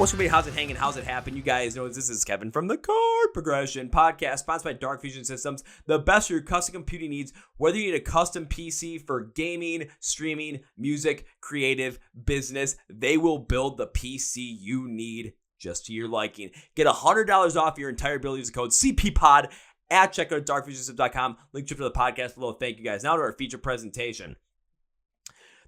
what's going on? How's it hanging? How's it happen? You guys know this is Kevin from the Chord Progression Podcast, sponsored by Dark Fusion Systems, the best for your custom computing needs. Whether you need a custom PC for gaming, streaming, music, creative, business, they will build the PC you need just to your liking. Get $100 off your entire bill using code CPPOD at checkout at darkfusionsystems.com. Link to the podcast below. Thank you guys. Now to our feature presentation.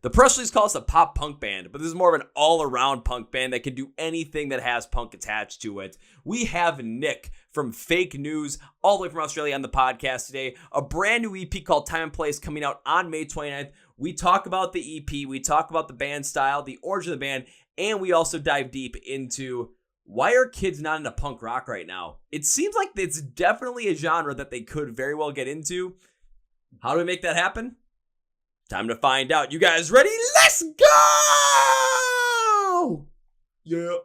The press release calls us a pop punk band, but this is more of an all-around punk band that can do anything that has punk attached to it. We have Nick from Fake News, all the way from Australia on the podcast today. A brand new EP called Time and Place coming out on May 29th. We talk about the EP, we talk about the band style, the origin of the band, and we also dive deep into why are kids not into punk rock right now? It seems like it's definitely a genre that they could very well get into. How do we make that happen? Time to find out. You guys ready? Let's go! Yeah.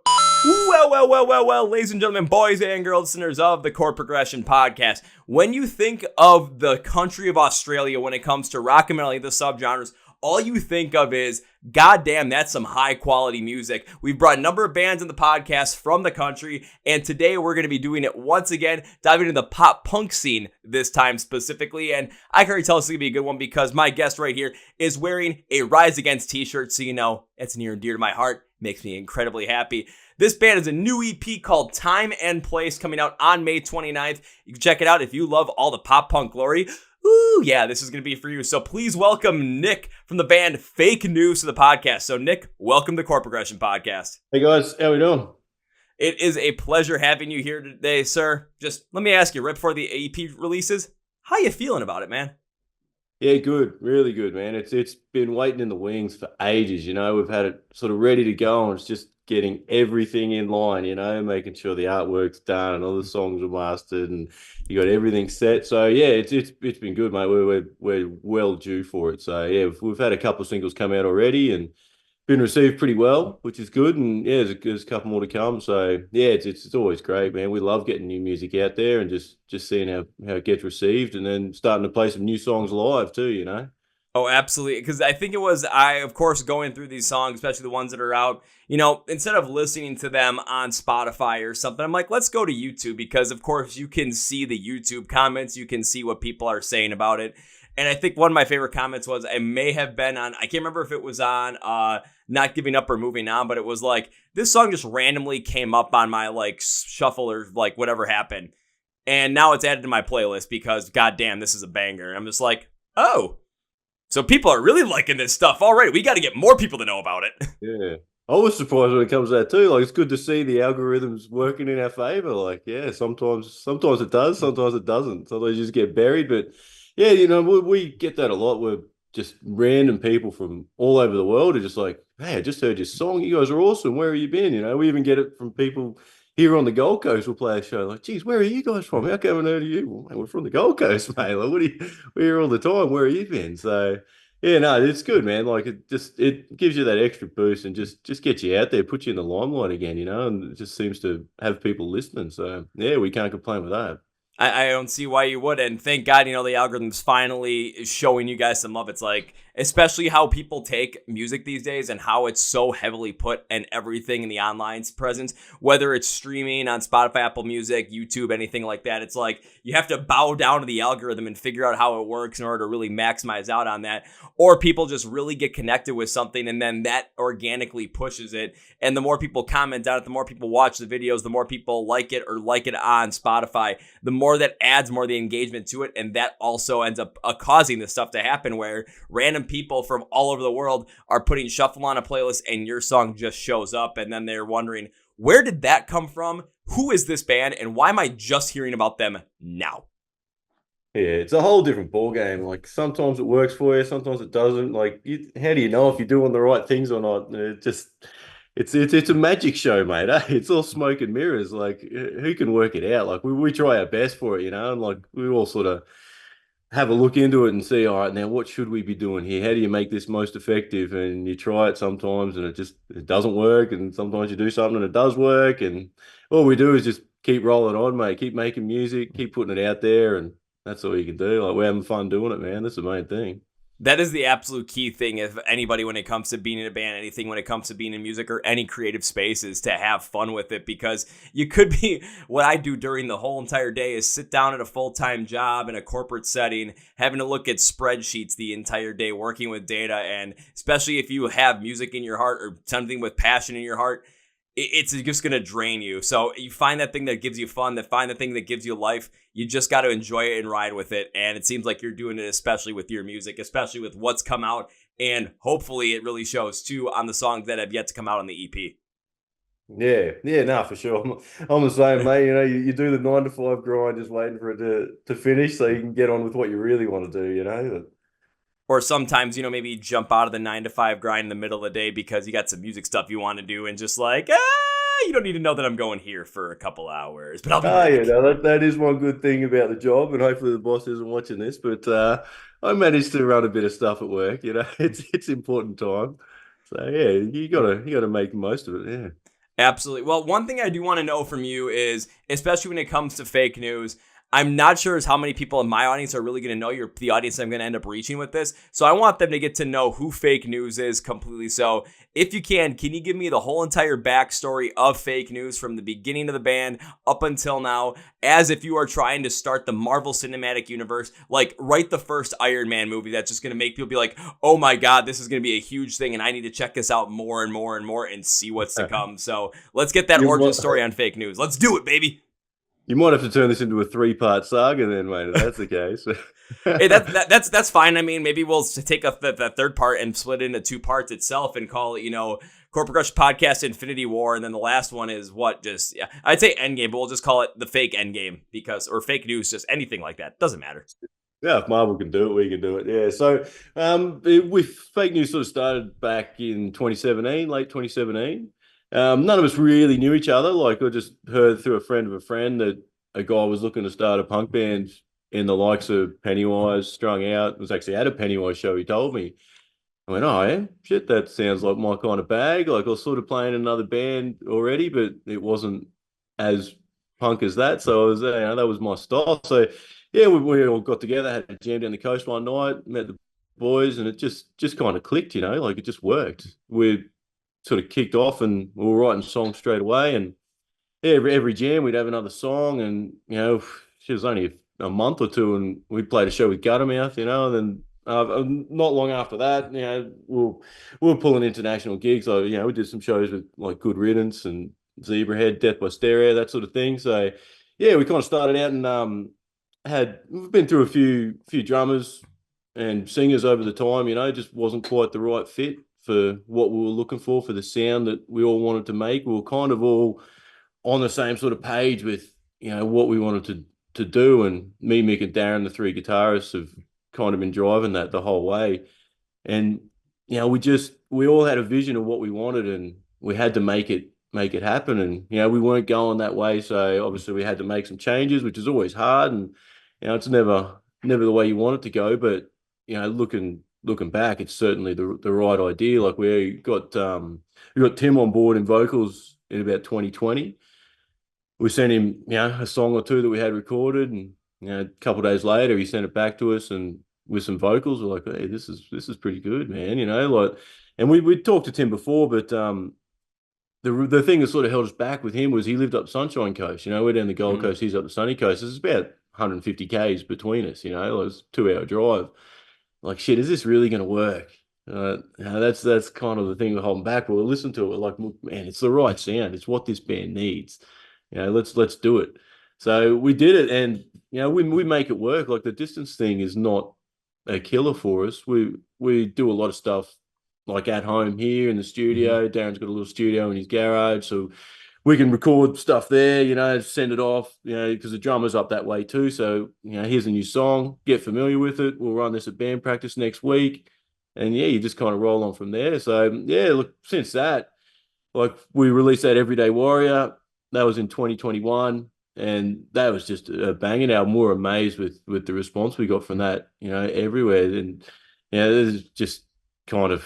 Well, ladies and gentlemen, boys and girls, listeners of the Chord Progression Podcast. When you think of the country of Australia when it comes to rock and metal, the subgenres, all you think of is, goddamn, that's some high quality music. We've brought a number of bands in the podcast from the country, and today we're going to be doing it once again, diving into the pop punk scene this time specifically. And I can already tell this is going to be a good one because my guest right here is wearing a Rise Against t-shirt, so you know it's near and dear to my heart. Makes me incredibly happy. This band is a new EP called Time and Place coming out on May 29th. You can check it out if you love all the pop punk glory. Ooh, yeah, this is going to be for you. So please welcome Nick from the band Fake News to the podcast. So Nick, welcome to the Chord Progression Podcast. Hey guys, how we doing? It is a pleasure having you here today, sir. Just let me ask you, right before the EP releases, how you feeling about it, man? Yeah, good. Really good, man. It's been waiting in the wings for ages, you know. We've had it sort of ready to go, and it's just getting everything in line, you know, making sure the artwork's done and all the songs are mastered and you got everything set. So yeah, it's been good, mate. We're well due for it. So yeah, we've had a couple of singles come out already and been received pretty well, which is good. And yeah, there's a couple more to come. So yeah, it's always great, man. We love getting new music out there and just seeing how it gets received, and then starting to play some new songs live too, you know. Oh, absolutely. Because I think of course, going through these songs, especially the ones that are out, you know, instead of listening to them on Spotify or something, I'm like, let's go to YouTube because, of course, you can see the YouTube comments. You can see what people are saying about it. And I think one of my favorite comments was, I may have been on, I can't remember if it was on Not Giving Up or Moving On, but it was like, this song just randomly came up on my like shuffle or like whatever happened. And now it's added to my playlist because, goddamn, this is a banger. I'm just like, oh. So people are really liking this stuff already. We got to get more people to know about it. Yeah. I was surprised when it comes to that too. Like, it's good to see the algorithms working in our favor. Like, yeah, sometimes it does, sometimes it doesn't. Sometimes you just get buried. But yeah, you know, we get that a lot. We're just random people from all over the world are just like, hey, I just heard your song. You guys are awesome. Where have you been? You know, we even get it from people here on the Gold Coast. We'll play a show like, geez, where are you guys from? How come I haven't heard of you? Well, man, we're from the Gold Coast, mate. Like, we're here all the time. Where have you been? So yeah, no, it's good, man. Like, it gives you that extra boost and just gets you out there, puts you in the limelight again, you know, and it just seems to have people listening. So yeah, we can't complain with that. I don't see why you would. And thank God, you know, the algorithm's finally showing you guys some love. It's like, especially how people take music these days and how it's so heavily put in everything in the online presence, whether it's streaming on Spotify, Apple Music, YouTube, anything like that. It's like you have to bow down to the algorithm and figure out how it works in order to really maximize out on that. Or people just really get connected with something and then that organically pushes it. And the more people comment on it, the more people watch the videos, the more people like it or like it on Spotify, the more that adds more the engagement to it. And that also ends up causing this stuff to happen where random people from all over the world are putting shuffle on a playlist and your song just shows up. And then they're wondering, where did that come from? Who is this band? And why am I just hearing about them now? Yeah, it's a whole different ball game. Like, sometimes it works for you, sometimes it doesn't. Like, how do you know if you're doing the right things or not? It's a magic show, mate. Eh? It's all smoke and mirrors. Like, who can work it out? Like, we try our best for it, you know, and like we all sort of have a look into it and see, all right, now what should we be doing here? How do you make this most effective? And you try it sometimes and it doesn't work, and sometimes you do something and it does work, and all we do is just keep rolling on, mate. Keep making music, keep putting it out there, and that's all you can do. Like, we're having fun doing it, man. That's the main thing. That is the absolute key thing if anybody, when it comes to being in a band, anything when it comes to being in music or any creative space, is to have fun with it, because you could be, what I do during the whole entire day is sit down at a full-time job in a corporate setting, having to look at spreadsheets the entire day, working with data. And especially if you have music in your heart or something with passion in your heart, it's just going to drain you. So you find that thing that gives you fun, find the thing that gives you life. You just got to enjoy it and ride with it. And it seems like you're doing it, especially with your music, especially with what's come out. And hopefully it really shows too on the songs that have yet to come out on the EP. Yeah, no, for sure. I'm the same, mate. You know, you do the 9 to 5 grind, just waiting for it to finish so you can get on with what you really want to do, you know? Or sometimes, maybe jump out of the 9 to 5 grind in the middle of the day because you got some music stuff you want to do, and just like, you don't need to know that I'm going here for a couple hours, but I'll be back. Yeah, no, that is one good thing about the job, and hopefully the boss isn't watching this, but I managed to run a bit of stuff at work, you know. It's important time. So yeah, you gotta make the most of it, yeah. Absolutely. Well, one thing I do want to know from you is, especially when it comes to fake news, I'm not sure as how many people in my audience are really going to know. You're the audience I'm going to end up reaching with this. So I want them to get to know who fake news is completely. So if you can you give me the whole entire backstory of fake news from the beginning of the band up until now, as if you are trying to start the Marvel Cinematic Universe, like write the first Iron Man movie that's just going to make people be like, oh my God, this is going to be a huge thing and I need to check this out more and more and more and see what's to come. So let's get that origin story on fake news. Let's do it, baby. You might have to turn this into a 3-part saga then, mate, if that's the case. Hey, that's fine. I mean, maybe we'll take the third part and split it into 2 parts itself and call it, Chord Progression Podcast Infinity War, and then the last one is I'd say Endgame, but we'll just call it the fake Endgame, or fake news, just anything like that. Doesn't matter. Yeah, if Marvel can do it, we can do it. Yeah. So with fake news sort of started back in 2017, late 2017. None of us really knew each other. Like, I just heard through a friend of a friend that a guy was looking to start a punk band in the likes of Pennywise, Strung Out. It was actually at a Pennywise show, he told me. I went, oh, yeah? Shit, that sounds like my kind of bag. Like, I was sort of playing in another band already, but it wasn't as punk as that. So that was my style. So, yeah, we all got together, had a jam down the coast one night, met the boys, and it just kind of clicked, like it just worked. We sort of kicked off and we were writing songs straight away. And yeah, every jam we'd have another song, and she was only a month or two, and we played a show with Guttermouth, and then not long after that, we were pulling international gigs. So we did some shows with like Good Riddance and Zebrahead, Death by Stereo, that sort of thing. So yeah, we kind of started out and we've been through a few drummers and singers over the time. It just wasn't quite the right fit for what we were looking for the sound that we all wanted to make. We were kind of all on the same sort of page with what we wanted to do, and me, Mick, and Darren, the 3 guitarists, have kind of been driving that the whole way. And we all had a vision of what we wanted, and we had to make it happen. And we weren't going that way, so obviously we had to make some changes, which is always hard. And it's never the way you want it to go, but looking back, it's certainly the right idea. Like, we got Tim on board in vocals in about 2020. We sent him, a song or 2 that we had recorded, and a couple of days later, he sent it back to us, and with some vocals, we're like, hey, this is pretty good, man. And we talked to Tim before, but the thing that sort of held us back with him was he lived up Sunshine Coast. We're down the Gold Coast, he's up the Sunny Coast. It's about 150 k's between us. It was a 2-hour drive. Like, shit, is this really going to work? That's kind of the thing we're holding back. But we'll listen to it. We're like, man, it's the right sound. It's what this band needs. Let's do it. So we did it, and we make it work. Like, the distance thing is not a killer for us. We do a lot of stuff like at home here in the studio. Darren's got a little studio in his garage, so we can record stuff there, send it off, because the drummer's up that way too. So, here's a new song, get familiar with it. We'll run this at band practice next week. And yeah, you just kind of roll on from there. So yeah, look, since that, like, we released that Everyday Warrior. That was in 2021. And that was just a banging album. We were amazed with the response we got from that, everywhere. And this is just kind of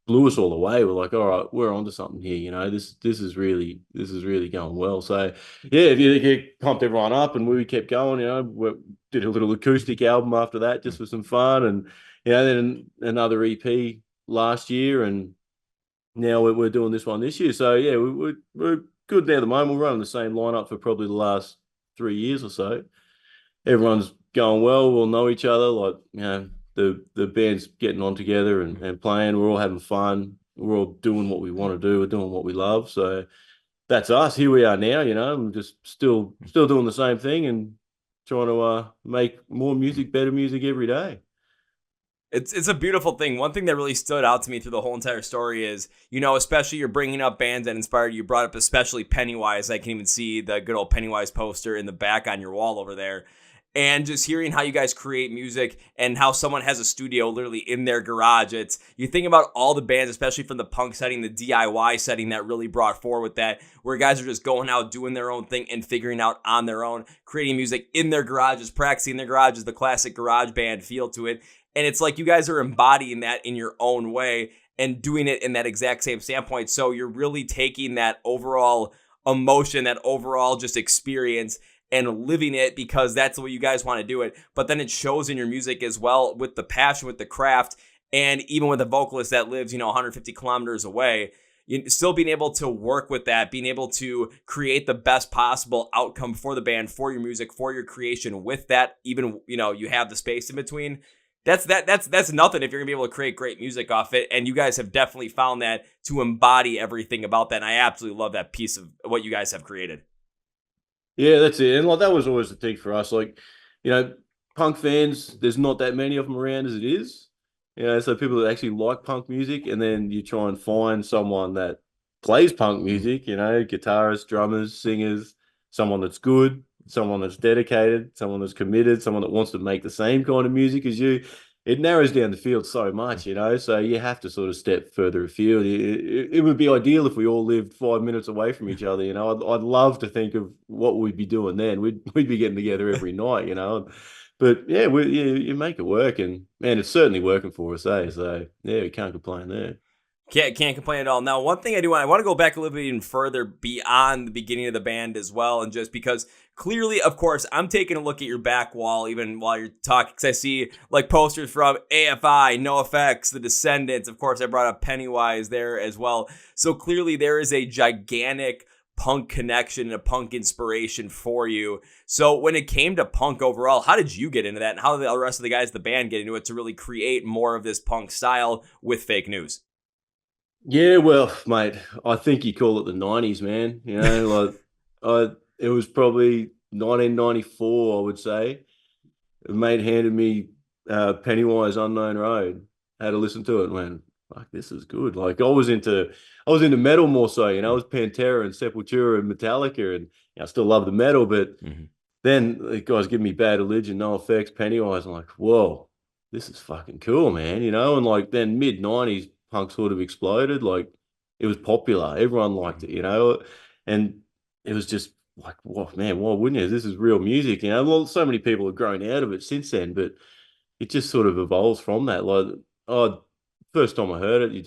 blew us all away. We're like, all right, we're onto something here. This is really going well. So yeah, if you pumped everyone up, and we kept going. We did a little acoustic album after that just for some fun, and then another EP last year, and now we're doing this one this year. So yeah, we're good now at the moment. We're running the same lineup for probably the last 3 years or so. Everyone's going well. We'll know each other. Like, the band's getting on together and playing. We're all having fun. We're all doing what we want to do. We're doing what we love. So that's us. Here we are now. I'm just still doing the same thing and trying to make more music, better music every day. It's a beautiful thing. One thing that really stood out to me through the whole entire story is, especially you're bringing up bands that inspired you. You brought up especially Pennywise. I can even see the good old Pennywise poster in the back on your wall over there. And just hearing how you guys create music and how someone has a studio literally in their garage. You think about all the bands, especially from the punk setting, the DIY setting that really brought forward with that, where guys are just going out, doing their own thing and figuring out on their own, creating music in their garages, practicing in their garages, the classic garage band feel to it. And it's like you guys are embodying that in your own way and doing it in that exact same standpoint. So you're really taking that overall emotion, that overall just experience and living it because that's the way you guys want to do it. But then it shows in your music as well with the passion, with the craft, and even with a vocalist that lives, 150 kilometers away, still being able to work with that, being able to create the best possible outcome for the band, for your music, for your creation with that, even, you have the space in between. That's nothing if you're gonna be able to create great music off it. And you guys have definitely found that to embody everything about that. And I absolutely love that piece of what you guys have created. Yeah, that's it. And like that was always the thing for us. Like, punk fans, there's not that many of them around as it is. So people that actually like punk music, and then you try and find someone that plays punk music, guitarists, drummers, singers, someone that's good, someone that's dedicated, someone that's committed, someone that wants to make the same kind of music as you. It narrows down the field so much, so you have to sort of step further afield. It would be ideal if we all lived 5 minutes away from each other. I'd love to think of what we'd be doing then. We'd be getting together every night. But yeah, you make it work, and man, it's certainly working for us, eh? So yeah, we can't complain there. Can't complain at all. Now, one thing I want to go back a little bit even further beyond the beginning of the band as well, and just because clearly, of course, I'm taking a look at your back wall even while you're talking, because I see like posters from AFI, NoFX, The Descendants. Of course, I brought up Pennywise there as well. So clearly, there is a gigantic punk connection and a punk inspiration for you. So when it came to punk overall, how did you get into that, and how did the rest of the guys, the band, get into it to really create more of this punk style with Fake News? Yeah, well, mate, I think you call it the 90s, man. It was probably 1994, I would say. A mate handed me Pennywise Unknown Road. Had to listen to it and went, fuck, this is good. Like I was into metal more so, it was Pantera and Sepultura and Metallica, and I still love the metal, but then the guys give me Bad Religion, NoFX, Pennywise. I'm like, whoa, this is fucking cool, man. And like then mid-90s punk sort of exploded. Like it was popular. Everyone liked it, and it was just like, whoa, man, why wouldn't you? This is real music, Well, so many people have grown out of it since then, but it just sort of evolves from that. Like, oh, first time I heard it,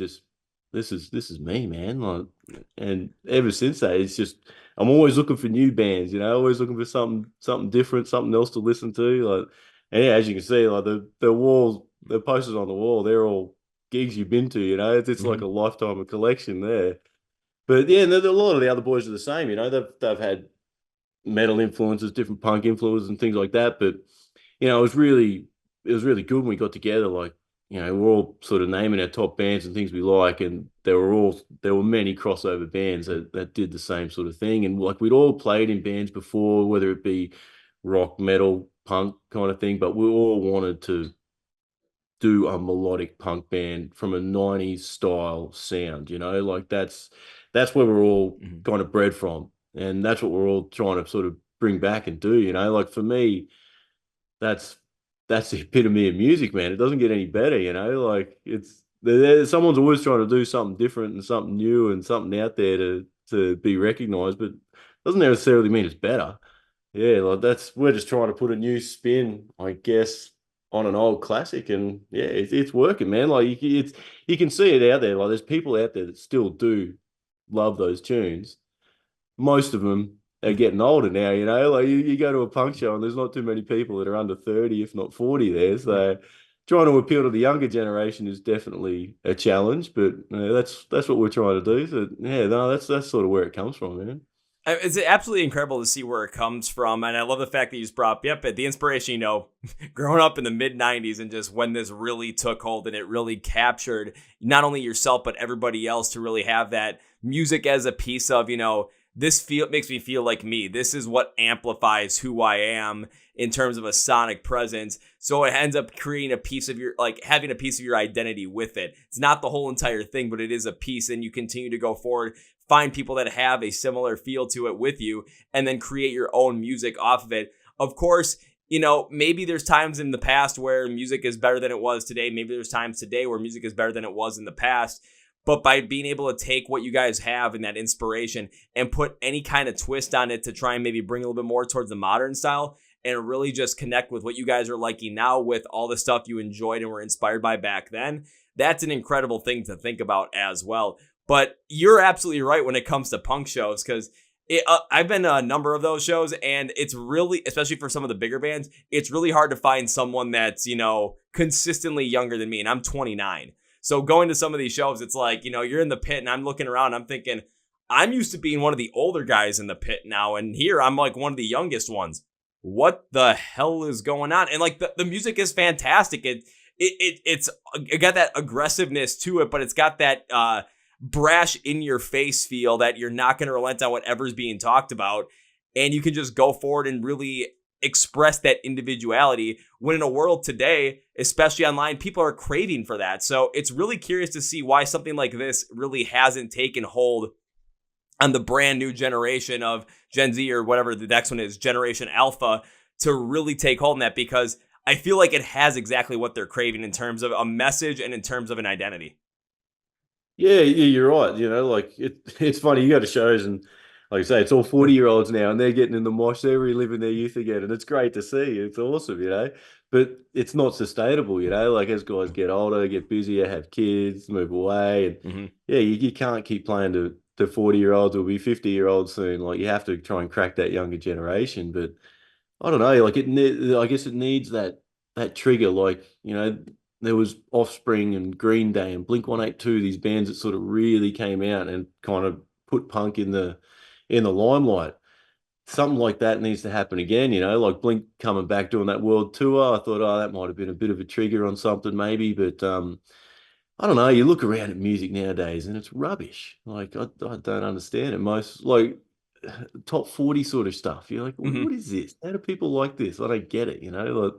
this is me, man. Like, and ever since that, it's just I'm always looking for new bands, always looking for something different, something else to listen to. Like, and yeah, as you can see, like the walls, the posters on the wall, they're all gigs you've been to, it's like a lifetime of collection there. But yeah, and a lot of the other boys are the same, they've had metal influences, different punk influences and things like that. But it was really good when we got together. Like, we're all sort of naming our top bands and things we like, and there were many crossover bands that did the same sort of thing. And like we'd all played in bands before, whether it be rock, metal, punk kind of thing, but we all wanted to do a melodic punk band from a 90s style sound, like that's where we're all kind of bred from, and that's what we're all trying to sort of bring back and do, like for me, that's the epitome of music, man. It doesn't get any better, like someone's always trying to do something different and something new and something out there to be recognized, but doesn't necessarily mean it's better. Yeah, like we're just trying to put a new spin, I guess, on an old classic, and yeah, it's working, man. Like you can see it out there. Like there's people out there that still do love those tunes. Most of them are getting older now, you know. Like you go to a punk show and there's not too many people that are under 30, if not 40 there. So trying to appeal to the younger generation is definitely a challenge, but that's what we're trying to do. So yeah, no, that's sort of where it comes from, man. It's absolutely incredible to see where it comes from. And I love the fact that you just brought up, yep, the inspiration, growing up in the mid 90s and just when this really took hold and it really captured not only yourself, but everybody else to really have that music as a piece of, this makes me feel like me. This is what amplifies who I am in terms of a sonic presence. So it ends up creating a piece of your, like having a piece of your identity with it. It's not the whole entire thing, but it is a piece, and you continue to go forward, find people that have a similar feel to it with you, and then create your own music off of it. Of course, maybe there's times in the past where music is better than it was today. Maybe there's times today where music is better than it was in the past. But by being able to take what you guys have and that inspiration and put any kind of twist on it to try and maybe bring a little bit more towards the modern style and really just connect with what you guys are liking now with all the stuff you enjoyed and were inspired by back then, that's an incredible thing to think about as well. But you're absolutely right when it comes to punk shows, because I've been to a number of those shows, and it's really, especially for some of the bigger bands, it's really hard to find someone that's, consistently younger than me, and I'm 29. So going to some of these shows, it's like, you're in the pit and I'm looking around, I'm thinking, I'm used to being one of the older guys in the pit now, and here I'm like one of the youngest ones. What the hell is going on? And like the music is fantastic. It got that aggressiveness to it, but it's got that brash in your face feel that you're not going to relent on whatever's being talked about, and you can just go forward and really express that individuality, when in a world today, especially online, people are craving for that. So it's really curious to see why something like this really hasn't taken hold on the brand new generation of Gen Z, or whatever the next one is, Generation Alpha, to really take hold in that, because I feel like it has exactly what they're craving in terms of a message and in terms of an identity. Yeah, you're right. Like it's funny. You go to shows and, like I say, it's all 40-year-olds now, and they're getting in the mosh. They're reliving their youth again, and it's great to see. It's awesome. But it's not sustainable. Like as guys get older, get busier, have kids, move away, and yeah, you can't keep playing to 40-year-olds. Will be 50-year-olds soon. Like you have to try and crack that younger generation. But I don't know. Like I guess it needs that trigger. Like there was Offspring and Green Day and Blink-182, these bands that sort of really came out and kind of put punk in the limelight. Something like that needs to happen again, like Blink coming back doing that world tour. I thought, that might have been a bit of a trigger on something maybe, but I don't know. You look around at music nowadays and it's rubbish. Like I don't understand it. Most like top 40 sort of stuff. You're like, what is this? How do people like this? I don't get it. Like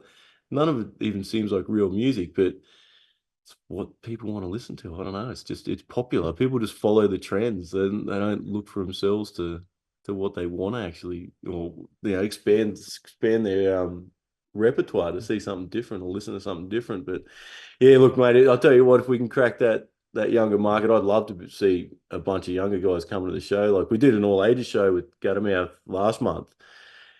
none of it even seems like real music, but it's what people want to listen to. I don't know. It's popular. People just follow the trends, and they don't look for themselves to what they want to actually, or expand their repertoire to see something different or listen to something different. But yeah, look, mate, I'll tell you what, if we can crack that younger market, I'd love to see a bunch of younger guys coming to the show. Like we did an all ages show with Guttermouth last month.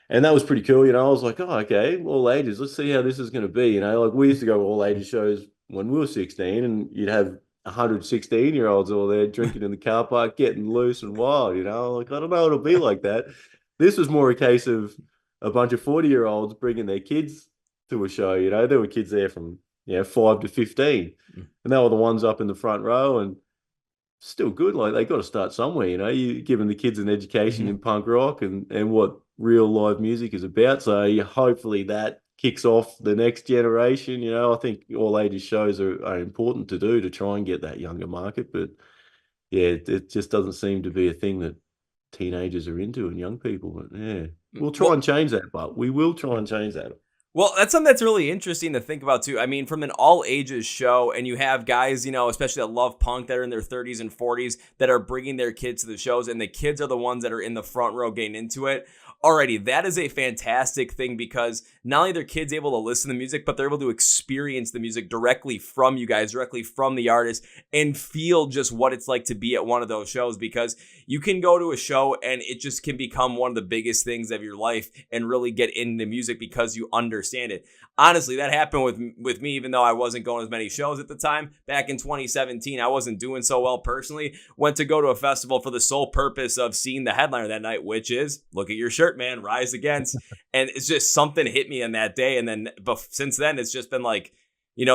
And that was pretty cool. I was like, oh, okay, all ages. Let's see how this is going to be. Like we used to go to all ages shows when we were 16, and you'd have 116-year-olds all there drinking in the car park, getting loose and wild. Like I don't know, it'll be like that. This was more a case of a bunch of 40-year-olds bringing their kids to a show. There were kids there from 5 to 15, and they were the ones up in the front row, and still good. Like they got to start somewhere. You giving the kids an education in punk rock and what real live music is about. So hopefully that kicks off the next generation. I think all ages shows are important to do to try and get that younger market. But yeah, it just doesn't seem to be a thing that teenagers are into and young people. But yeah, we'll try and change that. But we will try and change that. Well, that's something that's really interesting to think about, too. I mean, from an all-ages show, and you have guys, especially that love punk, that are in their 30s and 40s, that are bringing their kids to the shows, and the kids are the ones that are in the front row getting into it. Alrighty, that is a fantastic thing because not only are their kids able to listen to music, but they're able to experience the music directly from you guys, directly from the artist, and feel just what it's like to be at one of those shows. Because you can go to a show and it just can become one of the biggest things of your life and really get into music because you understand it. Honestly, that happened with me, even though I wasn't going as many shows at the time. Back in 2017, I wasn't doing so well personally. Went to go to a festival for the sole purpose of seeing the headliner that night, which is, look at your shirt, man, Rise Against. And it's just something hit me on that day. And then since then, it's just been like,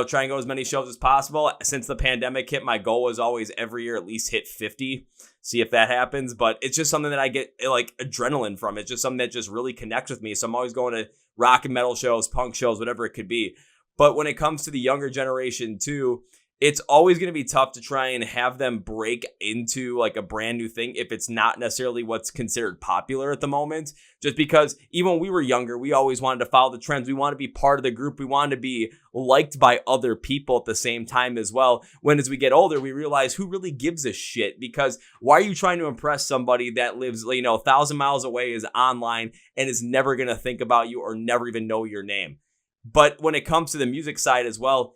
try and go as many shows as possible. Since the pandemic hit, my goal was always every year at least hit 50. See if that happens. But it's just something that I get like adrenaline from. It's just something that just really connects with me. So I'm always going to rock and metal shows, punk shows, whatever it could be. But when it comes to the younger generation too, it's always going to be tough to try and have them break into like a brand new thing if it's not necessarily what's considered popular at the moment. Just because even when we were younger, we always wanted to follow the trends. We wanted to be part of the group. We wanted to be liked by other people at the same time as well. When as we get older, we realize who really gives a shit, because why are you trying to impress somebody that lives, 1,000 miles away, is online and is never going to think about you or never even know your name? But when it comes to the music side as well,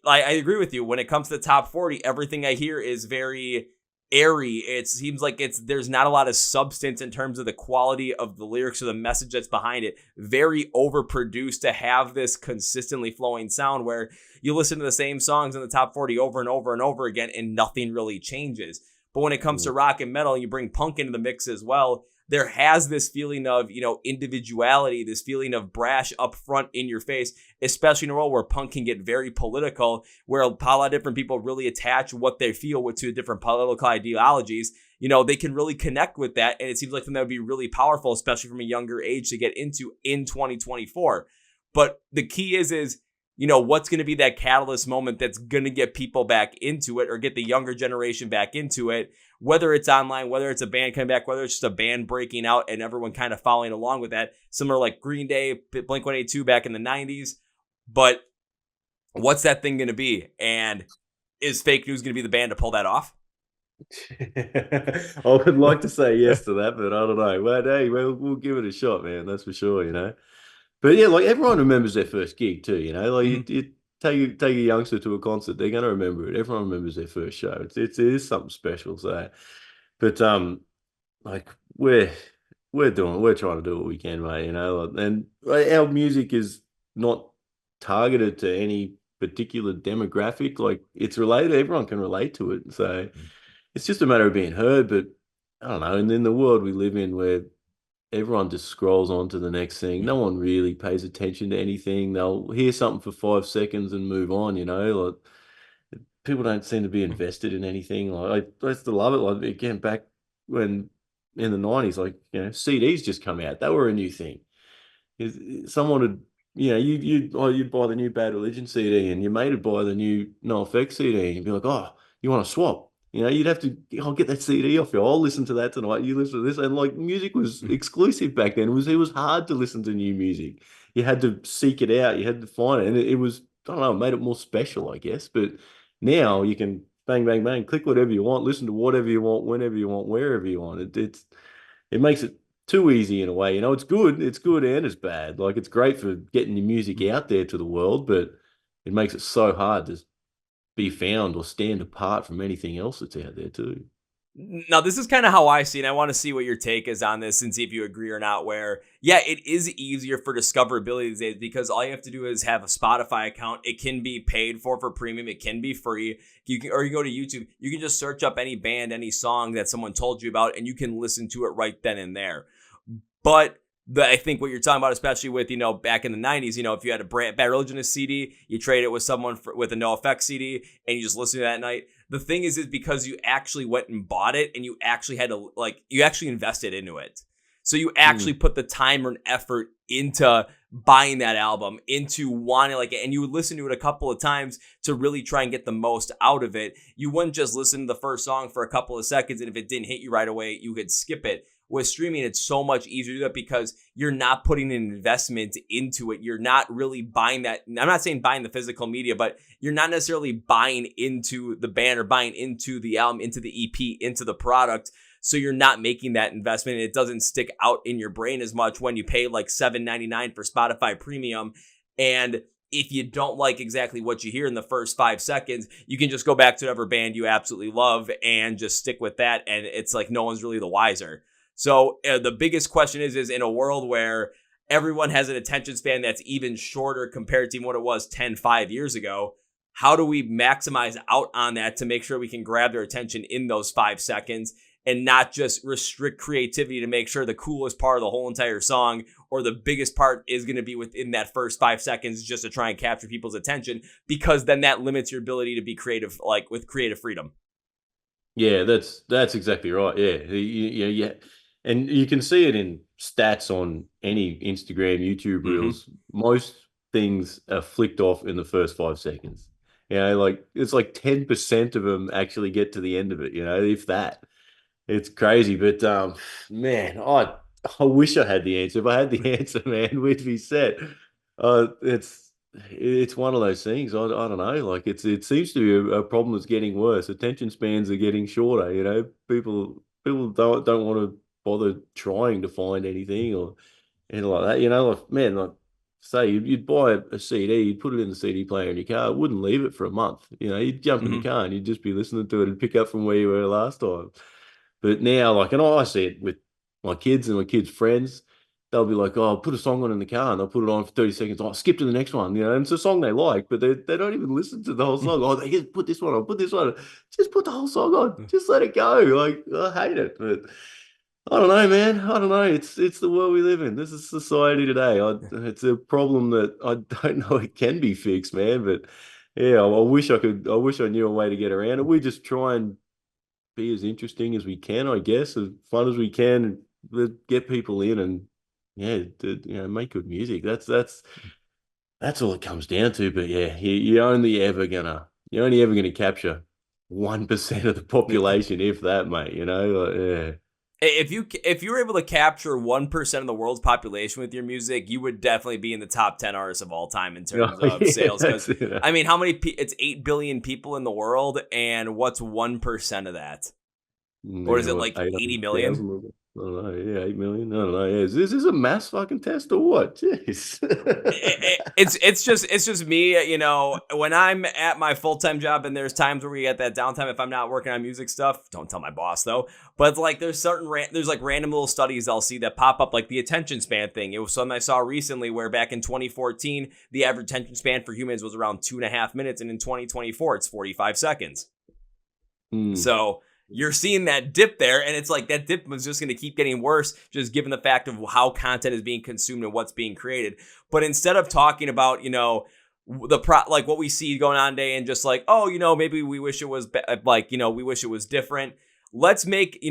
I agree with you. When it comes to the top 40, everything I hear is very airy. It seems like there's not a lot of substance in terms of the quality of the lyrics or the message that's behind it. Very overproduced to have this consistently flowing sound where you listen to the same songs in the top 40 over and over and over again and nothing really changes. But when it comes to rock and metal, you bring punk into the mix as well. There has this feeling of, individuality, this feeling of brash up front in your face, especially in a world where punk can get very political, where a lot of different people really attach what they feel to different political ideologies. They can really connect with that. And it seems like that would be really powerful, especially from a younger age to get into in 2024. But the key is what's going to be that catalyst moment that's going to get people back into it or get the younger generation back into it, whether it's online, whether it's a band coming back, whether it's just a band breaking out and everyone kind of following along with that, similar like Green Day, Blink-182 back in the 90s. But what's that thing going to be? And is fake news going to be the band to pull that off? I would like to say yes to that, but I don't know. Well, hey, we'll give it a shot, man. That's for sure, But yeah, like everyone remembers their first gig too, Like you take a youngster to a concert, they're gonna remember it. Everyone remembers their first show. It is something special. So, but like we're trying to do what we can, mate. And our music is not targeted to any particular demographic. Like it's related, everyone can relate to it. So it's just a matter of being heard. But I don't know. And in the world we live in, where everyone just scrolls on to the next thing. No one really pays attention to anything. They'll hear something for 5 seconds and move on, Like people don't seem to be invested in anything. Like I used to love it. Like again, back when in the 90s, like, CDs just come out. They were a new thing. Someone would, you'd buy the new Bad Religion CD and your mate would buy the new NoFX CD and you'd be like, oh, you want to swap? You'd have to, I'll get that CD off you. I'll listen to that tonight. You listen to this. And like music was exclusive back then. It was hard to listen to new music. You had to seek it out. You had to find it. And it was, I don't know, it made it more special, I guess. But now you can bang, bang, bang, click whatever you want, listen to whatever you want, whenever you want, wherever you want. It makes it too easy in a way. It's good and it's bad. Like it's great for getting your music out there to the world, but it makes it so hard to be found or stand apart from anything else that's out there too. Now, this is kind of how I see it. I want to see what your take is on this and see if you agree or not, where, yeah, it is easier for discoverability these days because all you have to do is have a Spotify account. It can be paid for premium. It can be free. Or you go to YouTube. You can just search up any band, any song that someone told you about, and you can listen to it right then and there. But I think what you're talking about, especially with, back in the 90s, if you had a Bad Religion CD, you trade it with someone with a NoFX CD and you just listen to that at night. The thing is because you actually went and bought it and you actually had to, you actually invested into it. So you actually put the time and effort into buying that album, into wanting and you would listen to it a couple of times to really try and get the most out of it. You wouldn't just listen to the first song for a couple of seconds and if it didn't hit you right away, you could skip it. With streaming, it's so much easier to do that because you're not putting an investment into it. You're not really buying that. I'm not saying buying the physical media, but you're not necessarily buying into the band or buying into the album, into the EP, into the product. So you're not making that investment, and it doesn't stick out in your brain as much when you pay like $7.99 for Spotify Premium. And if you don't like exactly what you hear in the first 5 seconds, you can just go back to whatever band you absolutely love and just stick with that. And it's like no one's really the wiser. So the biggest question is in a world where everyone has an attention span that's even shorter compared to what it was 5 years ago, how do we maximize out on that to make sure we can grab their attention in those 5 seconds and not just restrict creativity to make sure the coolest part of the whole entire song or the biggest part is going to be within that first 5 seconds just to try and capture people's attention, because then that limits your ability to be creative, like with creative freedom. Yeah, that's exactly right. Yeah. And you can see it in stats on any Instagram, YouTube reels. Mm-hmm. Most things are flicked off in the first 5 seconds. Like it's like 10% of them actually get to the end of it, if that. It's crazy, but man, I wish I had the answer. If I had the answer, man, we'd be set. It's one of those things. I don't know. Like it seems to be a problem that's getting worse. Attention spans are getting shorter. People don't want to bother trying to find anything or anything like that. Like, man, like say you'd buy a CD, you'd put it in the CD player in your car, wouldn't leave it for a month. You'd jump in your car and you'd just be listening to it and pick up from where you were last time. But now, like, and I see it with my kids and my kids' friends. They'll be like, "Oh, put a song on in the car," and they'll put it on for 30 seconds. Oh, skip to the next one, and it's a song they like, but they don't even listen to the whole song. Oh, they just put this one on, put this one on. Just put the whole song on. Just let it go. Like, I hate it, but I don't know, man. I don't know. It's the world we live in. This is society today. It's a problem that I don't know it can be fixed, man. But yeah, I wish I could. I wish I knew a way to get around it. We just try and be as interesting as we can, I guess, as fun as we can, and get people in and make good music. That's all it comes down to. But yeah, you're only ever gonna capture 1% of the population, if that, mate. Yeah. If you were able to capture 1% of the world's population with your music, you would definitely be in the top 10 artists of all time in terms of sales. Because I mean, how many? It's 8 billion people in the world, and what's 1% of that? Or is it like 80 million? I don't know. Yeah, 8 million. I don't know. Yeah, is this a mass fucking test or what? Jeez. it's just me. When I'm at my full-time job, and there's times where we get that downtime if I'm not working on music stuff. Don't tell my boss though. But like, there's like random little studies I'll see that pop up, like the attention span thing. It was something I saw recently where back in 2014, the average attention span for humans was around 2.5 minutes, and in 2024, it's 45 seconds. So you're seeing that dip there, and it's like that dip was just going to keep getting worse, just given the fact of how content is being consumed and what's being created. But instead of talking about, like what we see going on today and just like, oh, maybe we wish it was we wish it was different. Let's make,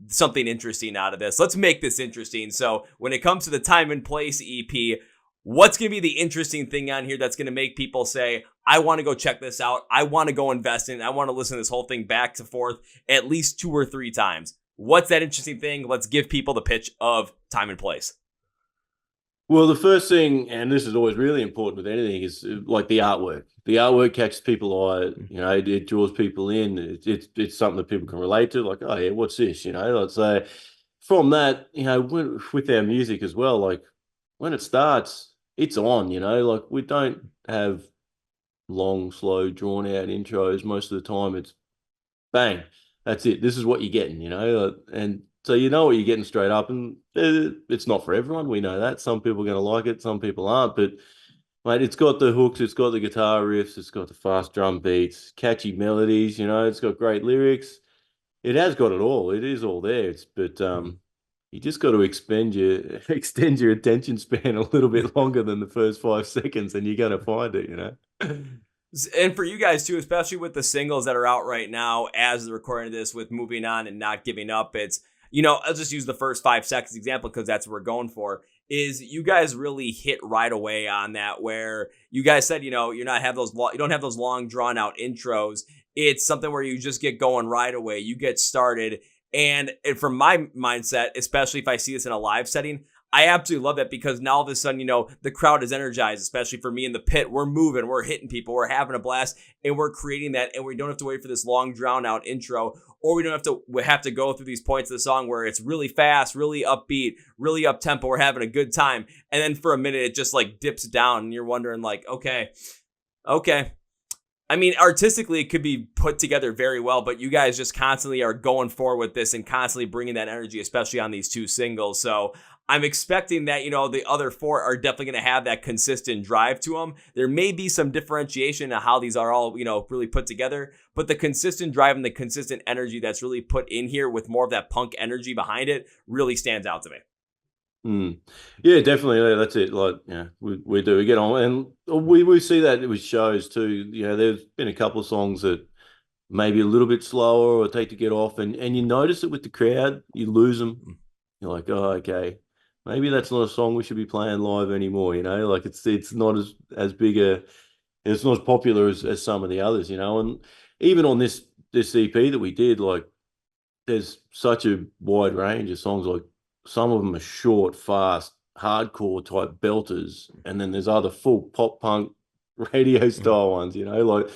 something interesting out of this. Let's make this interesting. So when it comes to the Time and Place EP, what's going to be the interesting thing on here that's going to make people say, I want to go check this out. I want to go invest in it. I want to listen to this whole thing back to forth at least 2 or 3 times. What's that interesting thing? Let's give people the pitch of Time and Place. Well, the first thing, and this is always really important with anything, is like the artwork. The artwork catches people eye. It draws people in. It's something that people can relate to. Like, oh yeah, what's this? Let's say from that, with our music as well. Like when it starts, it's on. Like we don't have long, slow, drawn out intros. Most of the time it's bang, that's it. This is what you're getting, and so what you're getting straight up, and it's not for everyone. We know that. Some people are going to like it, some people aren't, but mate, it's got the hooks, it's got the guitar riffs, it's got the fast drum beats, catchy melodies, it's got great lyrics. It has got it all. It is all there. But you just got to extend your attention span a little bit longer than the first 5 seconds, and you're going to find it, And for you guys too, especially with the singles that are out right now, as the recording of this, with Moving On and Not Giving Up, it's, I'll just use the first 5 seconds example because that's what we're going for. Is you guys really hit right away on that, where you guys said, you don't have those long drawn out intros. It's something where you just get going right away. You get started. And from my mindset, especially if I see this in a live setting, I absolutely love that because now all of a sudden, the crowd is energized, especially for me in the pit. We're moving, we're hitting people, we're having a blast, and we're creating that. And we don't have to wait for this long, drawn out intro, or we have to go through these points of the song where it's really fast, really upbeat, really up tempo. We're having a good time. And then for a minute, it just like dips down and you're wondering like, okay. I mean, artistically, it could be put together very well, but you guys just constantly are going forward with this and constantly bringing that energy, especially on these 2 singles. So I'm expecting that, the other 4 are definitely going to have that consistent drive to them. There may be some differentiation of how these are all, really put together, but the consistent drive and the consistent energy that's really put in here with more of that punk energy behind it really stands out to me. Yeah, definitely. Yeah, that's it. Like, we do. We get on, and we see that with shows too. There's been a couple of songs that maybe a little bit slower or take to get off, and you notice it with the crowd. You lose them. You're like, oh, okay, maybe that's not a song we should be playing live anymore. Like it's not as big it's not as popular as some of the others. And even on this EP that we did, like, there's such a wide range of songs. Like, some of them are short, fast, hardcore type belters, and then there's other full pop punk radio style ones. Like,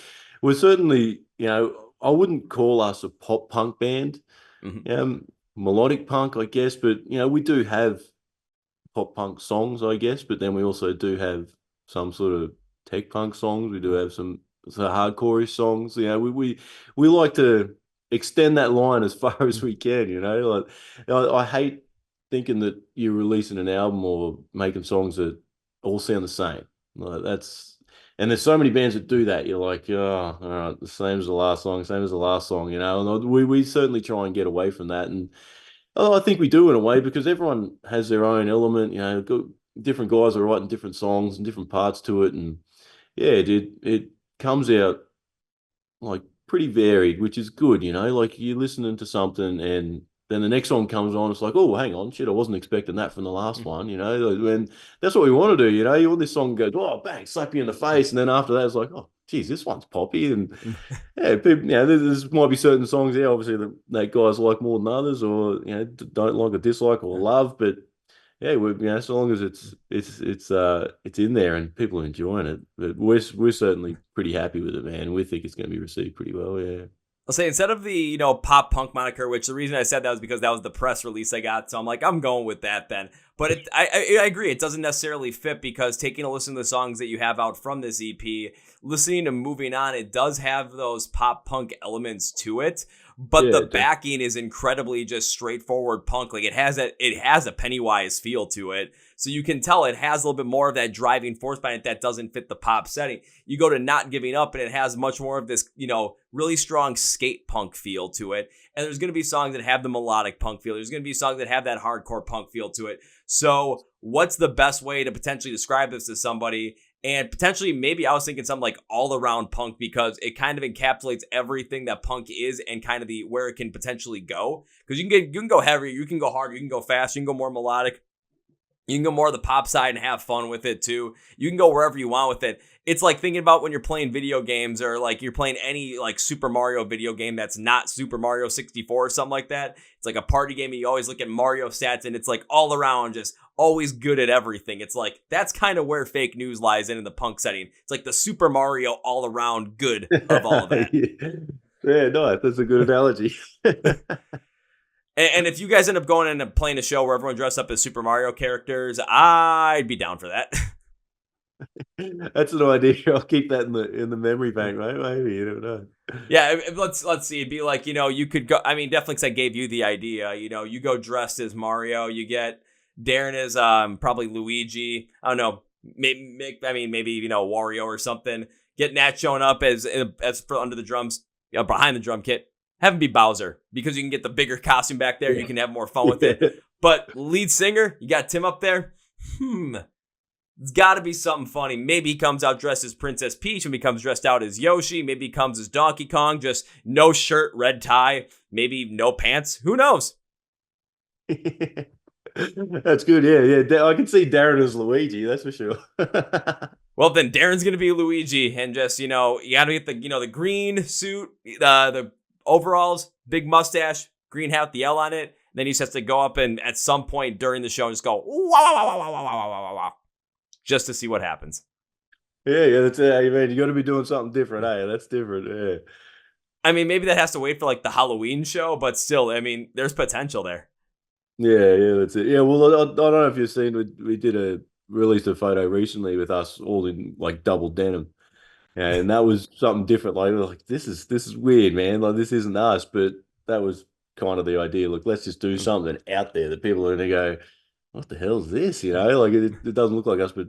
we're certainly, I wouldn't call us a pop punk band, melodic punk, I guess, but we do have pop punk songs, I guess, but then we also do have some sort of tech punk songs. We do have some hardcore songs. We like to extend that line as far as we can. Like, I hate thinking that you're releasing an album or making songs that all sound the same. Like, and there's so many bands that do that. You're like, oh, all right, the same as the last song, And we certainly try and get away from that. And I think we do in a way because everyone has their own element. Different guys are writing different songs and different parts to it. And yeah, it comes out like pretty varied, which is good. Like, you're listening to something and then the next song comes on, it's like, oh, hang on, shit, I wasn't expecting that from the last one, and that's what we want to do, you want this song to go, oh, bang, slap you in the face, and then after that, it's like, oh, geez, this one's poppy, and yeah, people, there might be certain songs there, obviously, that guys like more than others, or, don't like or dislike or love, but yeah, so long as it's in there and people are enjoying it, but we're certainly pretty happy with it, man. We think it's going to be received pretty well, yeah. I'll say instead of the, pop punk moniker, which the reason I said that was because that was the press release I got. So I'm like, I'm going with that then. But I agree. It doesn't necessarily fit because taking a listen to the songs that you have out from this EP, listening to Moving On, it does have those pop punk elements to it. But the backing is incredibly just straightforward punk. Like, it has a Pennywise feel to it. So you can tell it has a little bit more of that driving force behind it that doesn't fit the pop setting. You go to Not Giving Up and it has much more of this, really strong skate punk feel to it. And there's going to be songs that have the melodic punk feel. There's going to be songs that have that hardcore punk feel to it. So what's the best way to potentially describe this to somebody? And potentially, maybe I was thinking something like all around punk because it kind of encapsulates everything that punk is and kind of where it can potentially go. Because you can go heavier, you can go harder, you can go fast, you can go more melodic. You can go more of the pop side and have fun with it too. You can go wherever you want with it. It's like thinking about when you're playing video games or like you're playing any like Super Mario video game that's not Super Mario 64 or something like that. It's like a party game and you always look at Mario stats and it's like all around just always good at everything. It's like that's kind of where fake news lies in the punk setting. It's like the Super Mario all around good of all of that. Yeah, no, that's a good analogy. And if you guys end up going and playing a show where everyone dressed up as Super Mario characters, I'd be down for that. That's an idea. I'll keep that in the memory bank, right? Maybe, you don't know. Yeah, let's see. It'd be like, you could go. I mean, definitely because I gave you the idea. You go dressed as Mario. You get Darren as probably Luigi. I don't know. Maybe Wario or something. Get Nat showing up as for under the drums, behind the drum kit. Have him be Bowser because you can get the bigger costume back there. You can have more fun with it. But lead singer, you got Tim up there. It's got to be something funny. Maybe he comes out dressed as Princess Peach and becomes dressed out as Yoshi. Maybe he comes as Donkey Kong, just no shirt, red tie, maybe no pants. Who knows? That's good. Yeah. I can see Darren as Luigi. That's for sure. Well, then Darren's going to be Luigi and just, you got to get the green suit, the overalls, big mustache, green hat with the L on it. Then he just has to go up and at some point during the show just go wow, wow, wow, wow, wow, wow, wow, wow, wow, just to see what happens. Yeah, that's it. Man, you got to be doing something different, That's different. Yeah. I mean, maybe that has to wait for like the Halloween show, but still, I mean, there's potential there. Yeah, that's it. Yeah, well, I don't know if you've seen, we released a photo recently with us all in like double denim. Yeah, and that was something different. Like this is weird, man. Like this isn't us, but that was kind of the idea. Look, let's just do something out there that people are going to go, what the hell is this? Like it doesn't look like us, but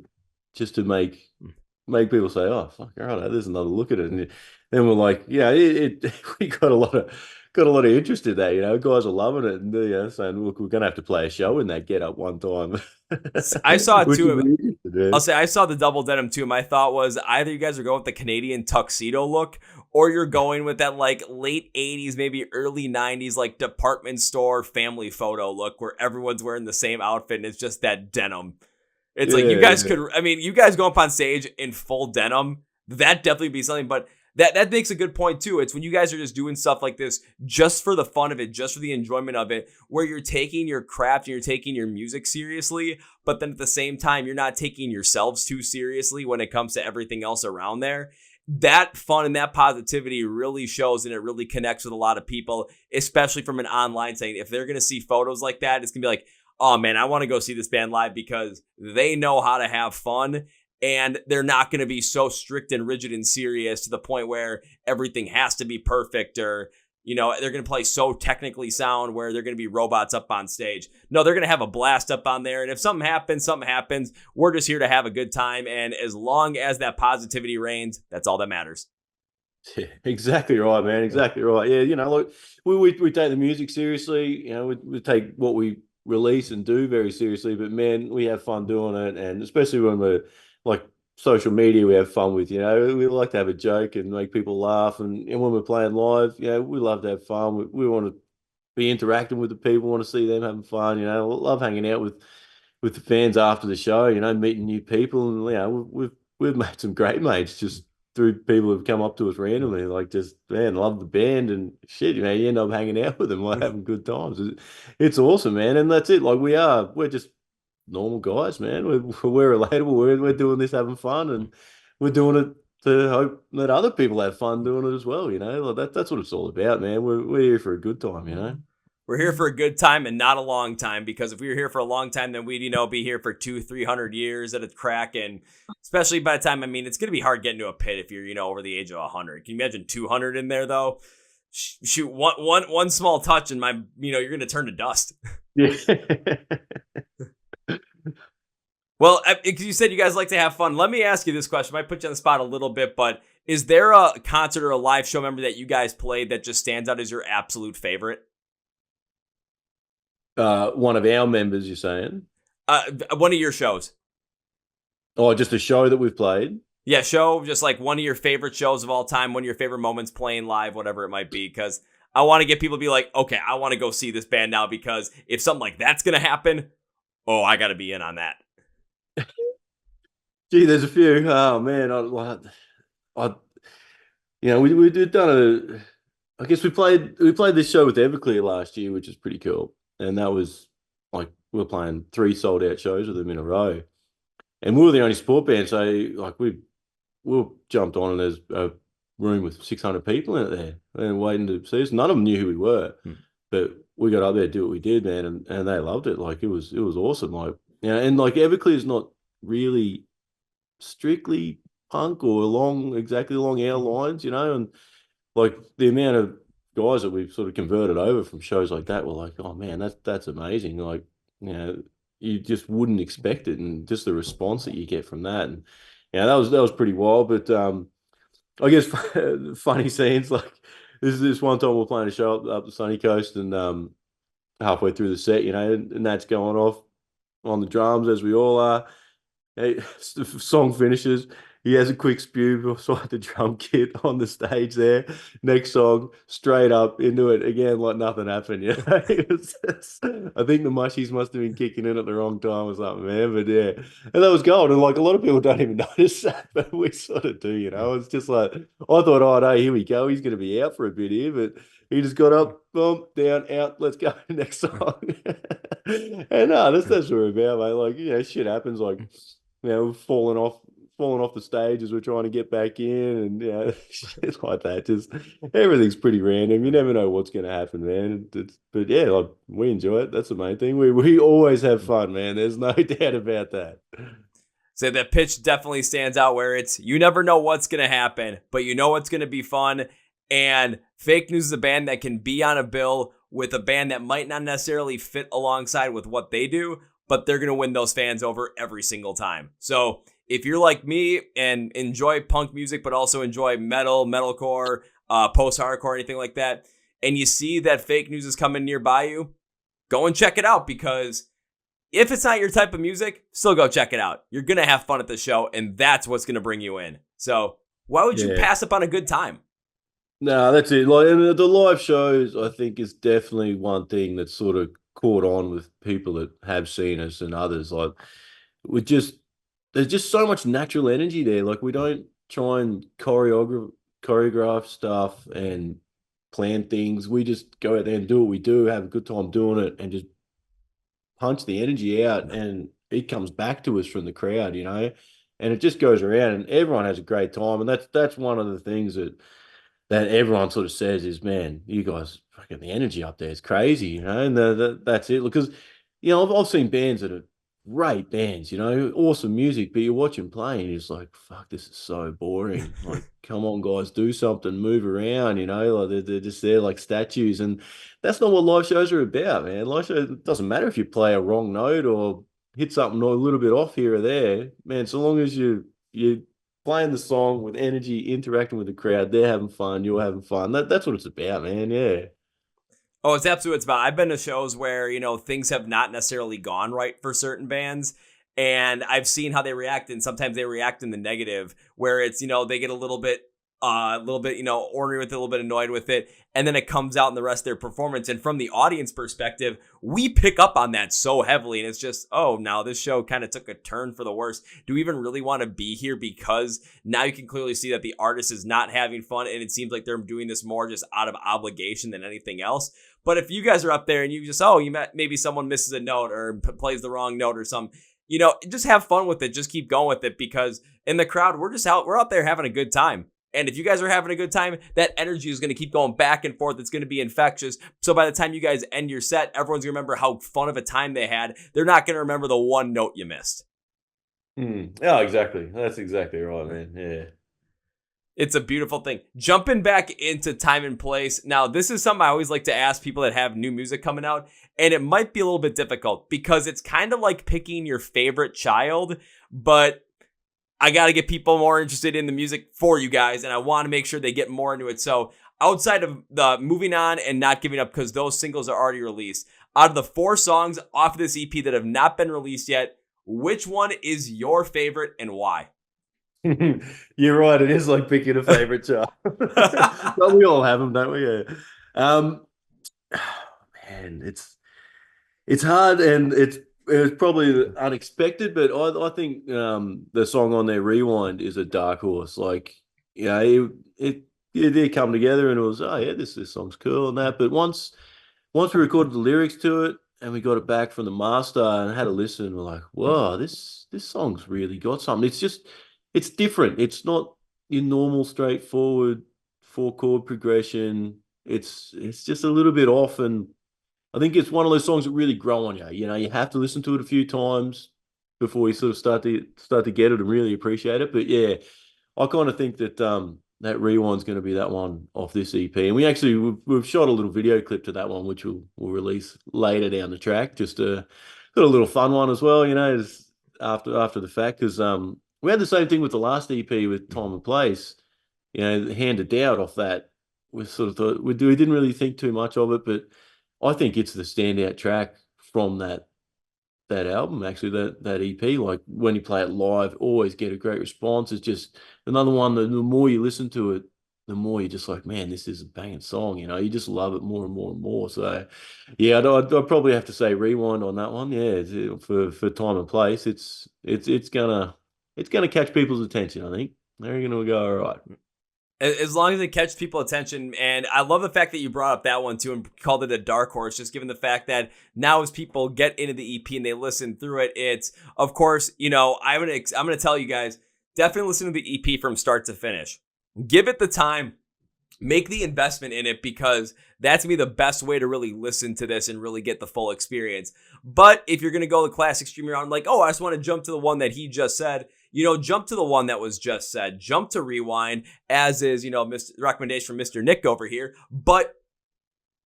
just to make people say, oh, fuck, all right, there's another look at it. And then we're like, yeah, we got a lot of interest in that. Guys are loving it and saying, look, we're going to have to play a show in that get up one time. I saw it too. Yeah. I'll say I saw the double denim too. My thought was either you guys are going with the Canadian tuxedo look or you're going with that like late 80s, maybe early 90s, like department store family photo look where everyone's wearing the same outfit and it's just that denim. It's like you guys could, I mean, you guys go up on stage in full denim. That definitely be something, but that makes a good point too. It's when you guys are just doing stuff like this just for the fun of it, just for the enjoyment of it, where you're taking your craft and you're taking your music seriously, but then at the same time, you're not taking yourselves too seriously when it comes to everything else around there. That fun and that positivity really shows and it really connects with a lot of people, especially from an online setting. If they're going to see photos like that, it's going to be like, oh man, I want to go see this band live because they know how to have fun. And they're not going to be so strict and rigid and serious to the point where everything has to be perfect or, they're going to play so technically sound where they're going to be robots up on stage. No, they're going to have a blast up on there. And if something happens. We're just here to have a good time. And as long as that positivity reigns, that's all that matters. Yeah, exactly right, man. Exactly right. Yeah, look, we take the music seriously. We take what we release and do very seriously. But man, we have fun doing it, and especially when we're like social media, we have fun with. We like to have a joke and make people laugh, and when we're playing live, we love to have fun. We want to be interacting with the people, want to see them having fun. Love hanging out with the fans after the show. Meeting new people, and we've made some great mates just through people who've come up to us randomly, like just man, love the band and shit. You end up hanging out with them, like having good times. It's awesome, man, and that's it. Like we're just normal guys, man. We're relatable. We're doing this having fun, and we're doing it to hope that other people have fun doing it as well. Like that's what it's all about, man. We're here for a good time, We're here for a good time and not a long time, because if we were here for a long time, then we'd, be here for 200-300 years at a crack. And especially by the time, it's going to be hard getting to a pit if you're, over the age of 100. Can you imagine 200 in there though? Shoot, one small touch and you're going to turn to dust. Yeah. Well, because you said you guys like to have fun, let me ask you this question. I might put you on the spot a little bit, but is there a concert or a live show member that you guys played that just stands out as your absolute favorite? One of our members, you're saying? One of your shows. Oh, just a show that we've played? Yeah, show, just like one of your favorite shows of all time, one of your favorite moments playing live, whatever it might be, because I want to get people to be like, okay, I want to go see this band now, because if something like that's going to happen, I got to be in on that. Gee, there's a few. Oh man, we did done I guess we played this show with Everclear last year, which is pretty cool, and that was like we were playing 3 sold out shows with them in a row, and we were the only support band, so like we jumped on and there's a room with 600 people in it there and waiting to see us. None of them knew who we were, but we got up there, do what we did, man, and they loved it. Like it was awesome. Like and like Everclear's not really strictly punk or exactly along our lines, and like the amount of guys that we've sort of converted over from shows like that were like, oh man, that's amazing. Like, you just wouldn't expect it, and just the response that you get from that, and that was pretty wild. But I guess funny scenes, like this one time we're playing a show up the sunny coast, and halfway through the set, and that's going off on the drums as we all are. Hey, the song finishes. he has a quick spew beside the drum kit on the stage there. Next song, straight up into it again, like nothing happened. I think the mushies must have been kicking in at the wrong time or something, man. But yeah, and that was gold. And like a lot of people don't even notice that, but we sort of do, It's just like I thought, oh no, here we go. He's going to be out for a bit here, but he just got up, boom, down, out. Let's go next song. And no, that's what we're about, mate. Like shit happens. Like falling off the stage as we're trying to get back in, and shit like that. Just everything's pretty random. You never know what's going to happen, man. But yeah, like we enjoy it. That's the main thing. We always have fun, man. There's no doubt about that. So that pitch definitely stands out where it's you never know what's going to happen, but you know it's going to be fun. And Fake News is a band that can be on a bill with a band that might not necessarily fit alongside with what they do, but they're going to win those fans over every single time. So if you're like me and enjoy punk music, but also enjoy metal, metalcore, post-hardcore, anything like that, and you see that Fake News is coming nearby you, go and check it out, because if it's not your type of music, still go check it out. You're going to have fun at the show, and that's what's going to bring you in. So why would you pass up on a good time? No, that's it. Like, and the live shows, I think, is definitely one thing that's sort of caught on with people that have seen us and others. Like, there's just so much natural energy there. Like, we don't try and choreograph stuff and plan things. We just go out there and do what we do, have a good time doing it, and just punch the energy out, and it comes back to us from the crowd, and it just goes around, and everyone has a great time. And that's one of the things that everyone sort of says is, man, you guys, fucking the energy up there is crazy, and that's it. Because, I've seen bands that are great bands, awesome music, but you watch them play and you're just like, fuck, this is so boring. Like, come on, guys, do something, move around, like they're just there like statues. And that's not what live shows are about, man. Live shows, it doesn't matter if you play a wrong note or hit something a little bit off here or there, man, so long as you playing the song with energy, interacting with the crowd, they're having fun, you're having fun. That's what it's about, man. Yeah. Oh, it's absolutely what it's about. I've been to shows where, things have not necessarily gone right for certain bands, and I've seen how they react, and sometimes they react in the negative, where it's, they get a little bit, ornery with it, a little bit annoyed with it, and then it comes out in the rest of their performance. And from the audience perspective, we pick up on that so heavily, and it's just, oh, now this show kind of took a turn for the worse. Do we even really want to be here? Because now you can clearly see that the artist is not having fun, and it seems like they're doing this more just out of obligation than anything else. But if you guys are up there and you just, maybe someone misses a note or plays the wrong note or something, just have fun with it. Just keep going with it, because in the crowd, we're out there having a good time. And if you guys are having a good time, that energy is going to keep going back and forth. It's going to be infectious. So by the time you guys end your set, everyone's going to remember how fun of a time they had. They're not going to remember the one note you missed. Yeah, exactly. That's exactly right, man. Yeah. It's a beautiful thing. Jumping back into time and place. Now, this is something I always like to ask people that have new music coming out, and it might be a little bit difficult because it's kind of like picking your favorite child, but I got to get people more interested in the music for you guys, and I want to make sure they get more into it. So outside of the moving on and not giving up, because those singles are already released, out of the 4 songs off of this EP that have not been released yet, which one is your favorite and why? You're right. It is like picking a favorite child. But we all have them, don't we? Yeah. Man, it's hard, and it was probably unexpected, but I think the song on there, Rewind, is a dark horse. Like, it did come together, and it was, oh yeah, this song's cool and that. But once we recorded the lyrics to it and we got it back from the master and had a listen, we're like, whoa, this song's really got something. It's different. It's not your normal straightforward 4-chord progression. It's just a little bit off, and I think it's one of those songs that really grow on you. You have to listen to it a few times before you sort of start to get it and really appreciate it. But yeah, I kind of think that that Rewind's going to be that one off this EP. And we've shot a little video clip to that one, which we'll release later down the track. Just got a little fun one as well, after the fact, because we had the same thing with the last EP with Time and Place, handed out off that. We sort of thought we didn't really think too much of it, but I think it's the standout track from that that album, actually, that EP. Like when you play it live, always get a great response. It's just another one that the more you listen to it, the more you're just like, man, this is a banging song. You just love it more and more and more. So, yeah, I'd probably have to say Rewind on that one. Yeah, for time and place, it's gonna catch people's attention. I think they're gonna go all right. As long as it catches people's attention. And I love the fact that you brought up that one too and called it a dark horse, just given the fact that now as people get into the EP and they listen through it, it's, of course, I'm going to tell you guys, definitely listen to the EP from start to finish. Give it the time. Make the investment in it, because that's going to be the best way to really listen to this and really get the full experience. But if you're going to go the classic streaming route, like, oh, I just want to jump to the one that he just said, jump to the one that was just said. Jump to Rewind, as is, recommendation from Mr. Nick over here. But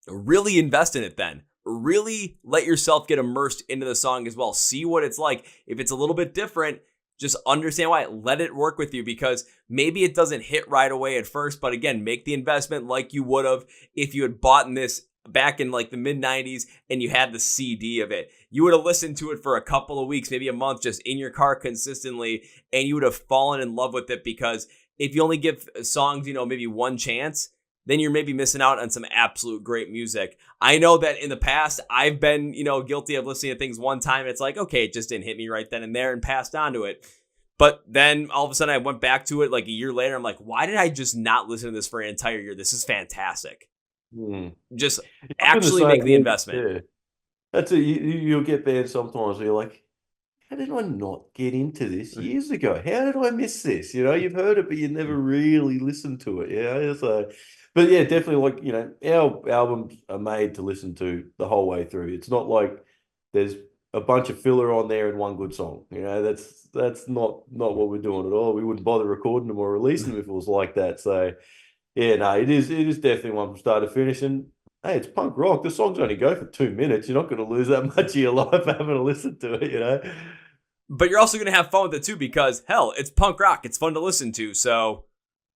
really invest in it then. Really let yourself get immersed into the song as well. See what it's like. If it's a little bit different, just understand why. Let it work with you, because maybe it doesn't hit right away at first. But again, make the investment like you would have if you had bought this back in like the mid 90s and you had the CD of it. You would have listened to it for a couple of weeks, maybe a month, just in your car consistently, and you would have fallen in love with it. Because if you only give songs, maybe one chance, then you're maybe missing out on some absolute great music. I know that in the past, I've been, guilty of listening to things one time. It's like, okay, it just didn't hit me right then and there, and passed on to it. But then all of a sudden I went back to it like a year later. I'm like, why did I just not listen to this for an entire year? This is fantastic. Just actually make the investment. Yeah. That's it. You'll get bands sometimes where you're like, how did I not get into this years ago? How did I miss this? You've heard it, but you never really listened to it. Yeah. So, but yeah, definitely, our albums are made to listen to the whole way through. It's not like there's a bunch of filler on there and one good song. That's not what we're doing at all. We wouldn't bother recording them or releasing them if it was like that. So yeah, no, it is definitely one from start to finish. And hey, it's punk rock. The songs only go for 2 minutes. You're not going to lose that much of your life having to listen to it, But you're also going to have fun with it too, because hell, it's punk rock. It's fun to listen to. So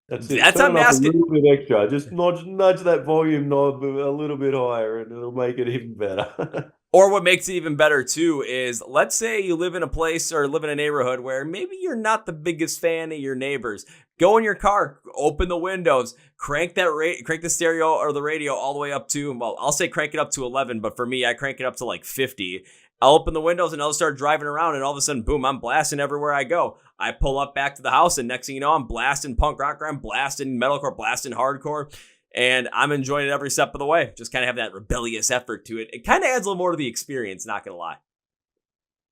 that's it. That's Turn a up a little bit extra. Just nudge that volume knob a little bit higher, and it'll make it even better. Or what makes it even better too is, let's say you live in a place or live in a neighborhood where maybe you're not the biggest fan of your neighbors. Go in your car, open the windows, crank the stereo or the radio all the way up to, well, I'll say crank it up to 11, but for me, I crank it up to like 50. I'll open the windows and I'll start driving around, and all of a sudden, boom, I'm blasting everywhere I go. I pull up back to the house, and next thing you know, I'm blasting punk rock, or I'm blasting metalcore, blasting hardcore, and I'm enjoying it every step of the way. Just kind of have that rebellious effort to it. It kind of adds a little more to the experience, not going to lie.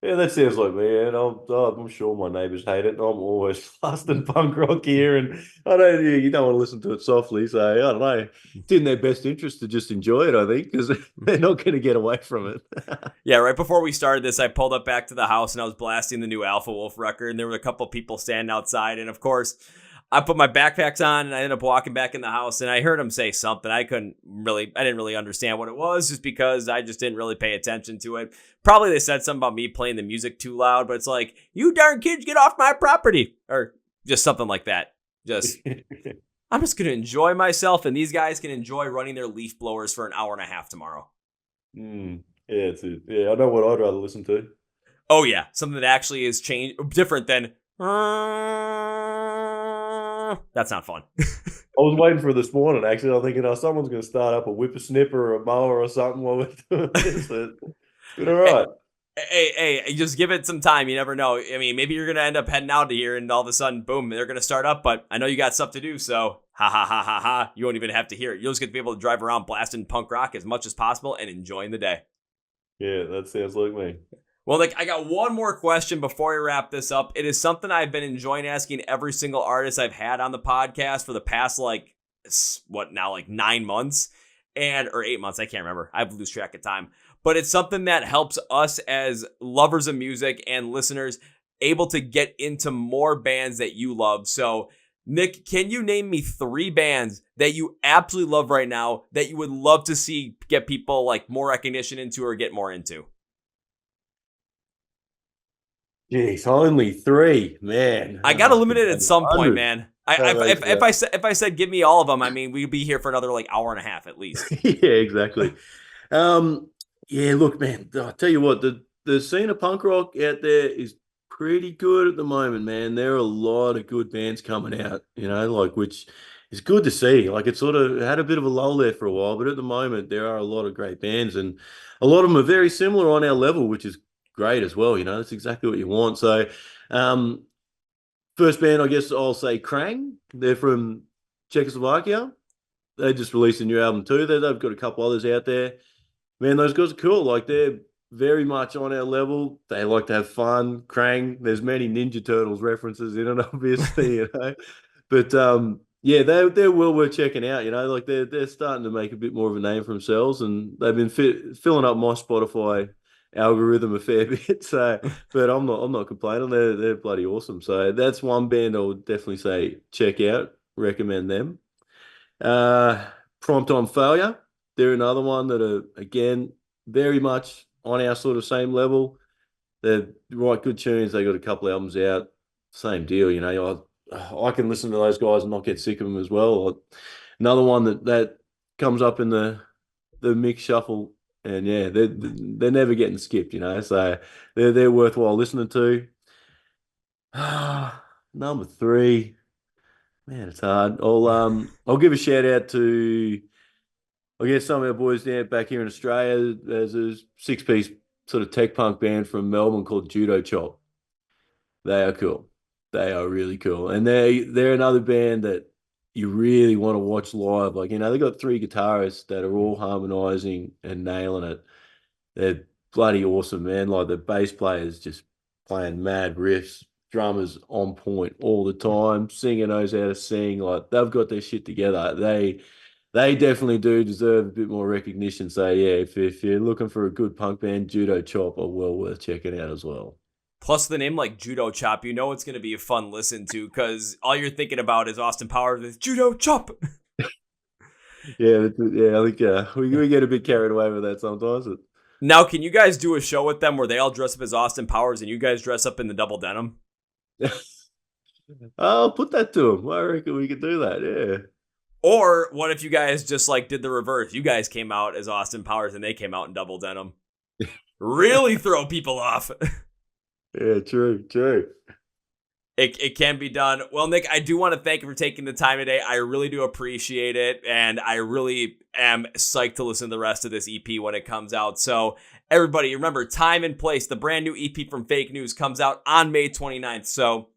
Yeah, that sounds like me. And I'm sure my neighbours hate it. And I'm always blasting punk rock here, and you don't want to listen to it softly. So I don't know. It's in their best interest to just enjoy it, I think, because they're not going to get away from it. Yeah, right before we started this, I pulled up back to the house and I was blasting the new Alpha Wolf record, and there were a couple people standing outside, and of course, I put my backpacks on and I ended up walking back in the house, and I heard him say something. I didn't really understand what it was, just because I just didn't really pay attention to it. Probably they said something about me playing the music too loud, but it's like, you darn kids, get off my property, or just something like that. I'm just going to enjoy myself, and these guys can enjoy running their leaf blowers for an hour and a half tomorrow. Yeah, it's it. Yeah, I know what I'd rather listen to. Oh yeah, something that actually is different than that's not fun. I was waiting for this morning, actually. I'm thinking, someone's going to start up a whippersnipper or a mower or something while we're doing this. But all right. Hey, just give it some time. You never know. I mean, maybe you're going to end up heading out of here, and all of a sudden, boom, they're going to start up. But I know you got stuff to do, so ha. You won't even have to hear it. You'll just get to be able to drive around blasting punk rock as much as possible and enjoying the day. Yeah, that sounds like me. Well, I got one more question before we wrap this up. It is something I've been enjoying asking every single artist I've had on the podcast for the past, 9 months or 8 months. I can't remember. I lose track of time. But it's something that helps us as lovers of music and listeners able to get into more bands that you love. So, Nick, can you name me 3 bands that you absolutely love right now that you would love to see get people more recognition into or get more into? Jeez, only 3, man. I got to limit it at some point, man. If I said give me all of them, I mean, we'd be here for another hour and a half at least. Yeah, exactly. Yeah, look, man, I'll tell you what, the scene of punk rock out there is pretty good at the moment, man. There are a lot of good bands coming out, like which is good to see. Like it sort of had a bit of a lull there for a while, but at the moment there are a lot of great bands, and a lot of them are very similar on our level, which is great as well. That's exactly what you want. So, um, first band, I guess I'll say Krang. They're from Czechoslovakia. They just released a new album too. They've got a couple others out there. Man, those guys are cool. Like they're very much on our level. They like to have fun. Krang, there's many Ninja Turtles references in it, obviously. But yeah, they're well worth checking out. Like they're starting to make a bit more of a name for themselves, and they've been filling up my Spotify algorithm a fair bit. So, but I'm not complaining. They're bloody awesome. So that's one band I would definitely say check out. Recommend them. Uh, Primetime Failure. They're another one that are again very much on our sort of same level. They're right good tunes. They got a couple albums out. Same deal, I can listen to those guys and not get sick of them as well. Another one that comes up in the mix shuffle, and yeah, they're never getting skipped, So they're worthwhile listening to. Number 3, man, it's hard. I'll give a shout out to, I guess, some of our boys now back here in Australia. There's a 6-piece sort of tech punk band from Melbourne called Judo Chop. They are cool. They are really cool. And they're another band that you really want to watch live. Like, they got 3 guitarists that are all harmonizing and nailing it. They're bloody awesome, man. Like the bass players just playing mad riffs, drummers on point all the time, singer knows how to sing. Like they've got their shit together. They definitely do deserve a bit more recognition. So yeah, if you're looking for a good punk band, Judo Chop are well worth checking out as well. Plus the name like Judo Chop, it's going to be a fun listen to because all you're thinking about is Austin Powers with Judo Chop. Yeah, I think we get a bit carried away with that sometimes. Now, can you guys do a show with them where they all dress up as Austin Powers and you guys dress up in the double denim? I'll put that to them. I reckon we could do that, yeah. Or what if you guys just like did the reverse? You guys came out as Austin Powers and they came out in double denim. Really throw people off. Yeah, true. It can be done. Well, Nick, I do want to thank you for taking the time today. I really do appreciate it. And I really am psyched to listen to the rest of this EP when it comes out. So everybody, remember, Time and Place, the brand new EP from Fake News, comes out on May 29th. So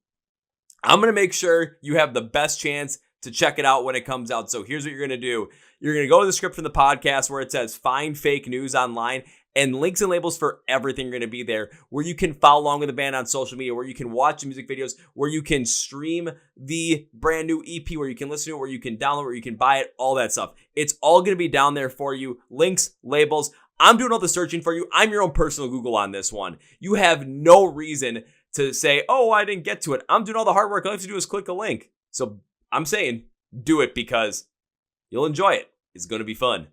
I'm going to make sure you have the best chance to check it out when it comes out. So here's what you're going to do. You're going to go to the script from the podcast where it says Find Fake News online, and links and labels for everything are going to be there, where you can follow along with the band on social media, where you can watch the music videos, where you can stream the brand new EP, where you can listen to it, where you can download, where you can buy it, all that stuff. It's all going to be down there for you. Links, labels. I'm doing all the searching for you. I'm your own personal Google on this one. You have no reason to say, oh, I didn't get to it. I'm doing all the hard work. All you have to do is click a link. So I'm saying do it because you'll enjoy it. It's going to be fun.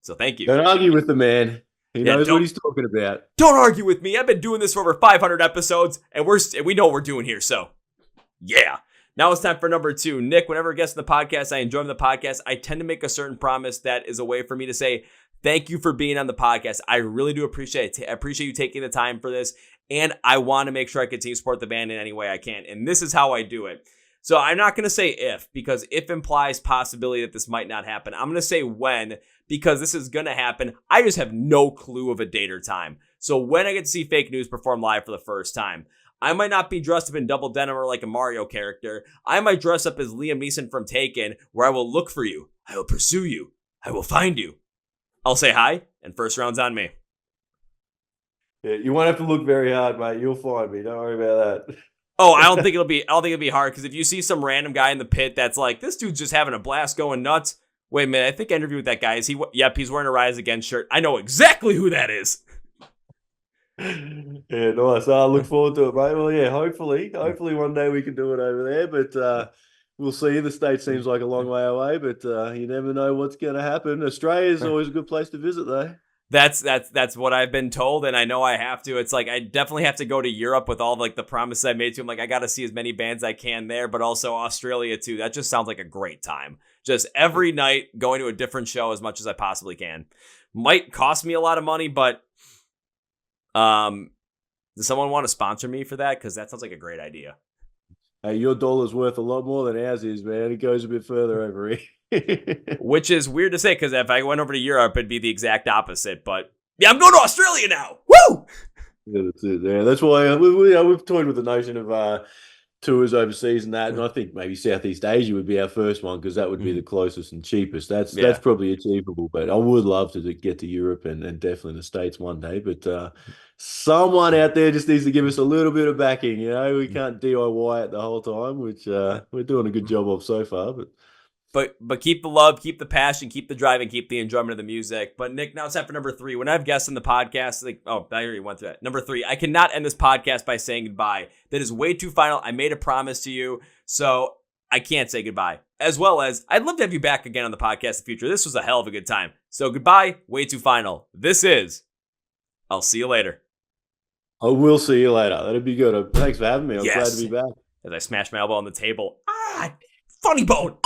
So thank you. Don't argue with the man. He knows what he's talking about. Don't argue with me. I've been doing this for over 500 episodes, and we know what we're doing here. So, yeah. Now it's time for number 2. Nick, whenever I guest in the podcast, I enjoy the podcast. I tend to make a certain promise that is a way for me to say thank you for being on the podcast. I really do appreciate it. I appreciate you taking the time for this, and I want to make sure I continue to support the band in any way I can. And this is how I do it. So I'm not going to say if, because if implies possibility that this might not happen. I'm going to say when, because this is going to happen. I just have no clue of a date or time. So when I get to see Fake News perform live for the first time, I might not be dressed up in double denim or like a Mario character. I might dress up as Liam Neeson from Taken, where I will look for you. I will pursue you. I will find you. I'll say hi, and first round's on me. Yeah, you won't have to look very hard, mate. You'll find me. Don't worry about that. Oh, I don't think it'll be hard, because if you see some random guy in the pit that's like, this dude's just having a blast going nuts. Wait a minute, I think I interviewed that guy. Yep, he's wearing a Rise Against shirt. I know exactly who that is. Yeah, nice. I look forward to it, mate. Well, yeah, hopefully one day we can do it over there, but we'll see. The States seems like a long way away, but you never know what's going to happen. Australia is always a good place to visit, though. That's what I've been told, and I know I have to. It's like I definitely have to go to Europe with all like the promises I made to him. Like I got to see as many bands I can there, but also Australia too. That just sounds like a great time. Just every night going to a different show as much as I possibly can. Might cost me a lot of money, but Does someone want to sponsor me for that? Because that sounds like a great idea. Hey, your dollar's worth a lot more than ours is, man. It goes a bit further over here. Which is weird to say, because if I went over to Europe, it'd be the exact opposite. But yeah, I'm going to Australia now. Woo! Yeah, that's it. Yeah, that's why we've toyed with the notion of tours overseas and that, and I think maybe Southeast Asia would be our first one because that would be the closest and cheapest. That's probably achievable, but I would love to get to Europe and definitely the States one day. But someone out there just needs to give us a little bit of backing. You know, we can't DIY it the whole time, which we're doing a good job of so far. But keep the love, keep the passion, keep the drive, and keep the enjoyment of the music. But Nick, now it's time for number 3. When I have guests on the podcast, I already went through that. Number 3, I cannot end this podcast by saying goodbye. That is way too final. I made a promise to you, so I can't say goodbye. As well as, I'd love to have you back again on the podcast in the future. This was a hell of a good time. So goodbye, way too final. This is, I'll see you later. I will see you later. That'd be good. Thanks for having me. I'm glad to be back. As I smash my elbow on the table. Funny bone.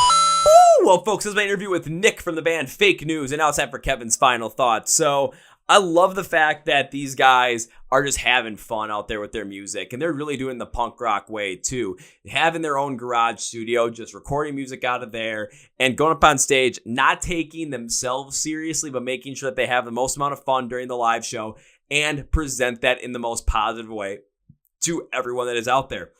Well, folks, this is my interview with Nick from the band Fake News, and now it's time for Kevin's final thoughts. So I love the fact that these guys are just having fun out there with their music, and they're really doing the punk rock way too. Having their own garage studio, just recording music out of there, and going up on stage, not taking themselves seriously, but making sure that they have the most amount of fun during the live show and present that in the most positive way to everyone that is out there.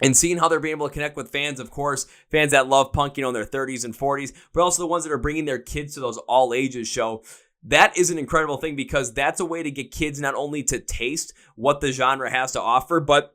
And seeing how they're being able to connect with fans, of course, fans that love punk, in their 30s and 40s, but also the ones that are bringing their kids to those all ages show. That is an incredible thing because that's a way to get kids not only to taste what the genre has to offer, but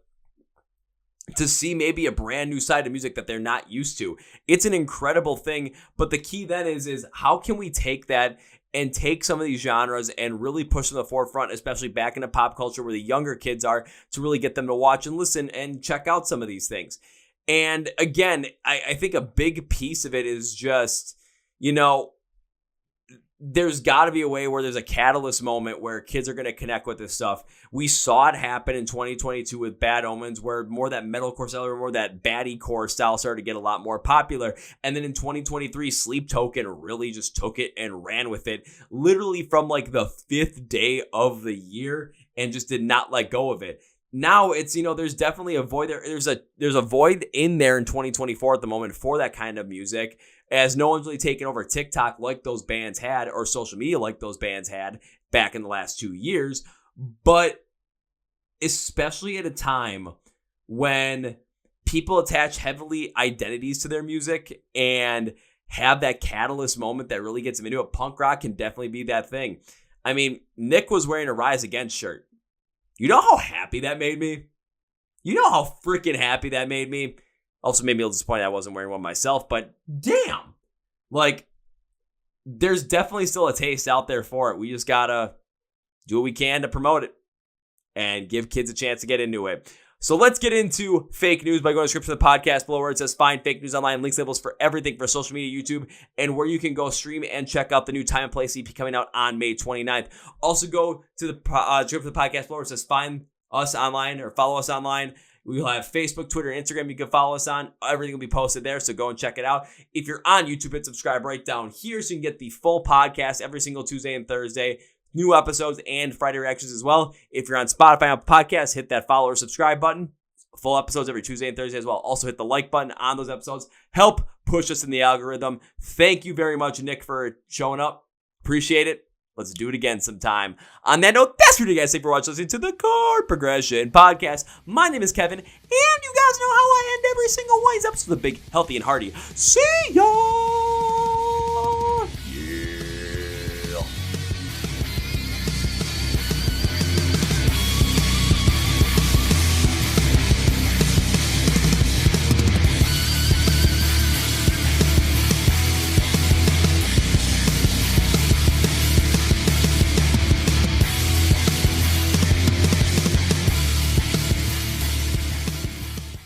to see maybe a brand new side of music that they're not used to. It's an incredible thing, but the key then is how can we take that and take some of these genres and really push them to the forefront, especially back into pop culture where the younger kids are, to really get them to watch and listen and check out some of these things. And again, I think a big piece of it is just, there's got to be a way where there's a catalyst moment where kids are going to connect with this stuff. We saw it happen in 2022 with Bad Omens, where more that metalcore style or more that baddie-core style started to get a lot more popular. And then in 2023, Sleep Token really just took it and ran with it, literally from like the 5th day of the year, and just did not let go of it. Now it's, there's definitely a void there. There's a void in there in 2024 at the moment for that kind of music, as no one's really taken over TikTok like those bands had, or social media like those bands had back in the last 2 years. But especially at a time when people attach heavily identities to their music and have that catalyst moment that really gets them into it, punk rock can definitely be that thing. I mean, Nick was wearing a Rise Against shirt. You know how happy that made me? You know how freaking happy that made me? Also made me a little disappointed I wasn't wearing one myself, but damn. Like, there's definitely still a taste out there for it. We just gotta do what we can to promote it and give kids a chance to get into it. So let's get into Fake News by going to the description of the podcast below where it says find Fake News online, links, labels for everything for social media, YouTube, and where you can go stream and check out the new Time and Place EP coming out on May 29th. Also go to the description of the podcast below where it says find us online or follow us online. We'll have Facebook, Twitter, and Instagram you can follow us on. Everything will be posted there, so go and check it out. If you're on YouTube, hit subscribe right down here so you can get the full podcast every single Tuesday and Thursday. New episodes and Friday reactions as well. If you're on Spotify and Podcasts, hit that follow or subscribe button. Full episodes every Tuesday and Thursday as well. Also hit the like button on those episodes. Help push us in the algorithm. Thank you very much, Nick, for showing up. Appreciate it. Let's do it again sometime. On that note, that's what you guys say for watching, listening to the Chord Progression Podcast. My name is Kevin, and you guys know how I end every single one of these episodes with a big, healthy, and hearty. See ya!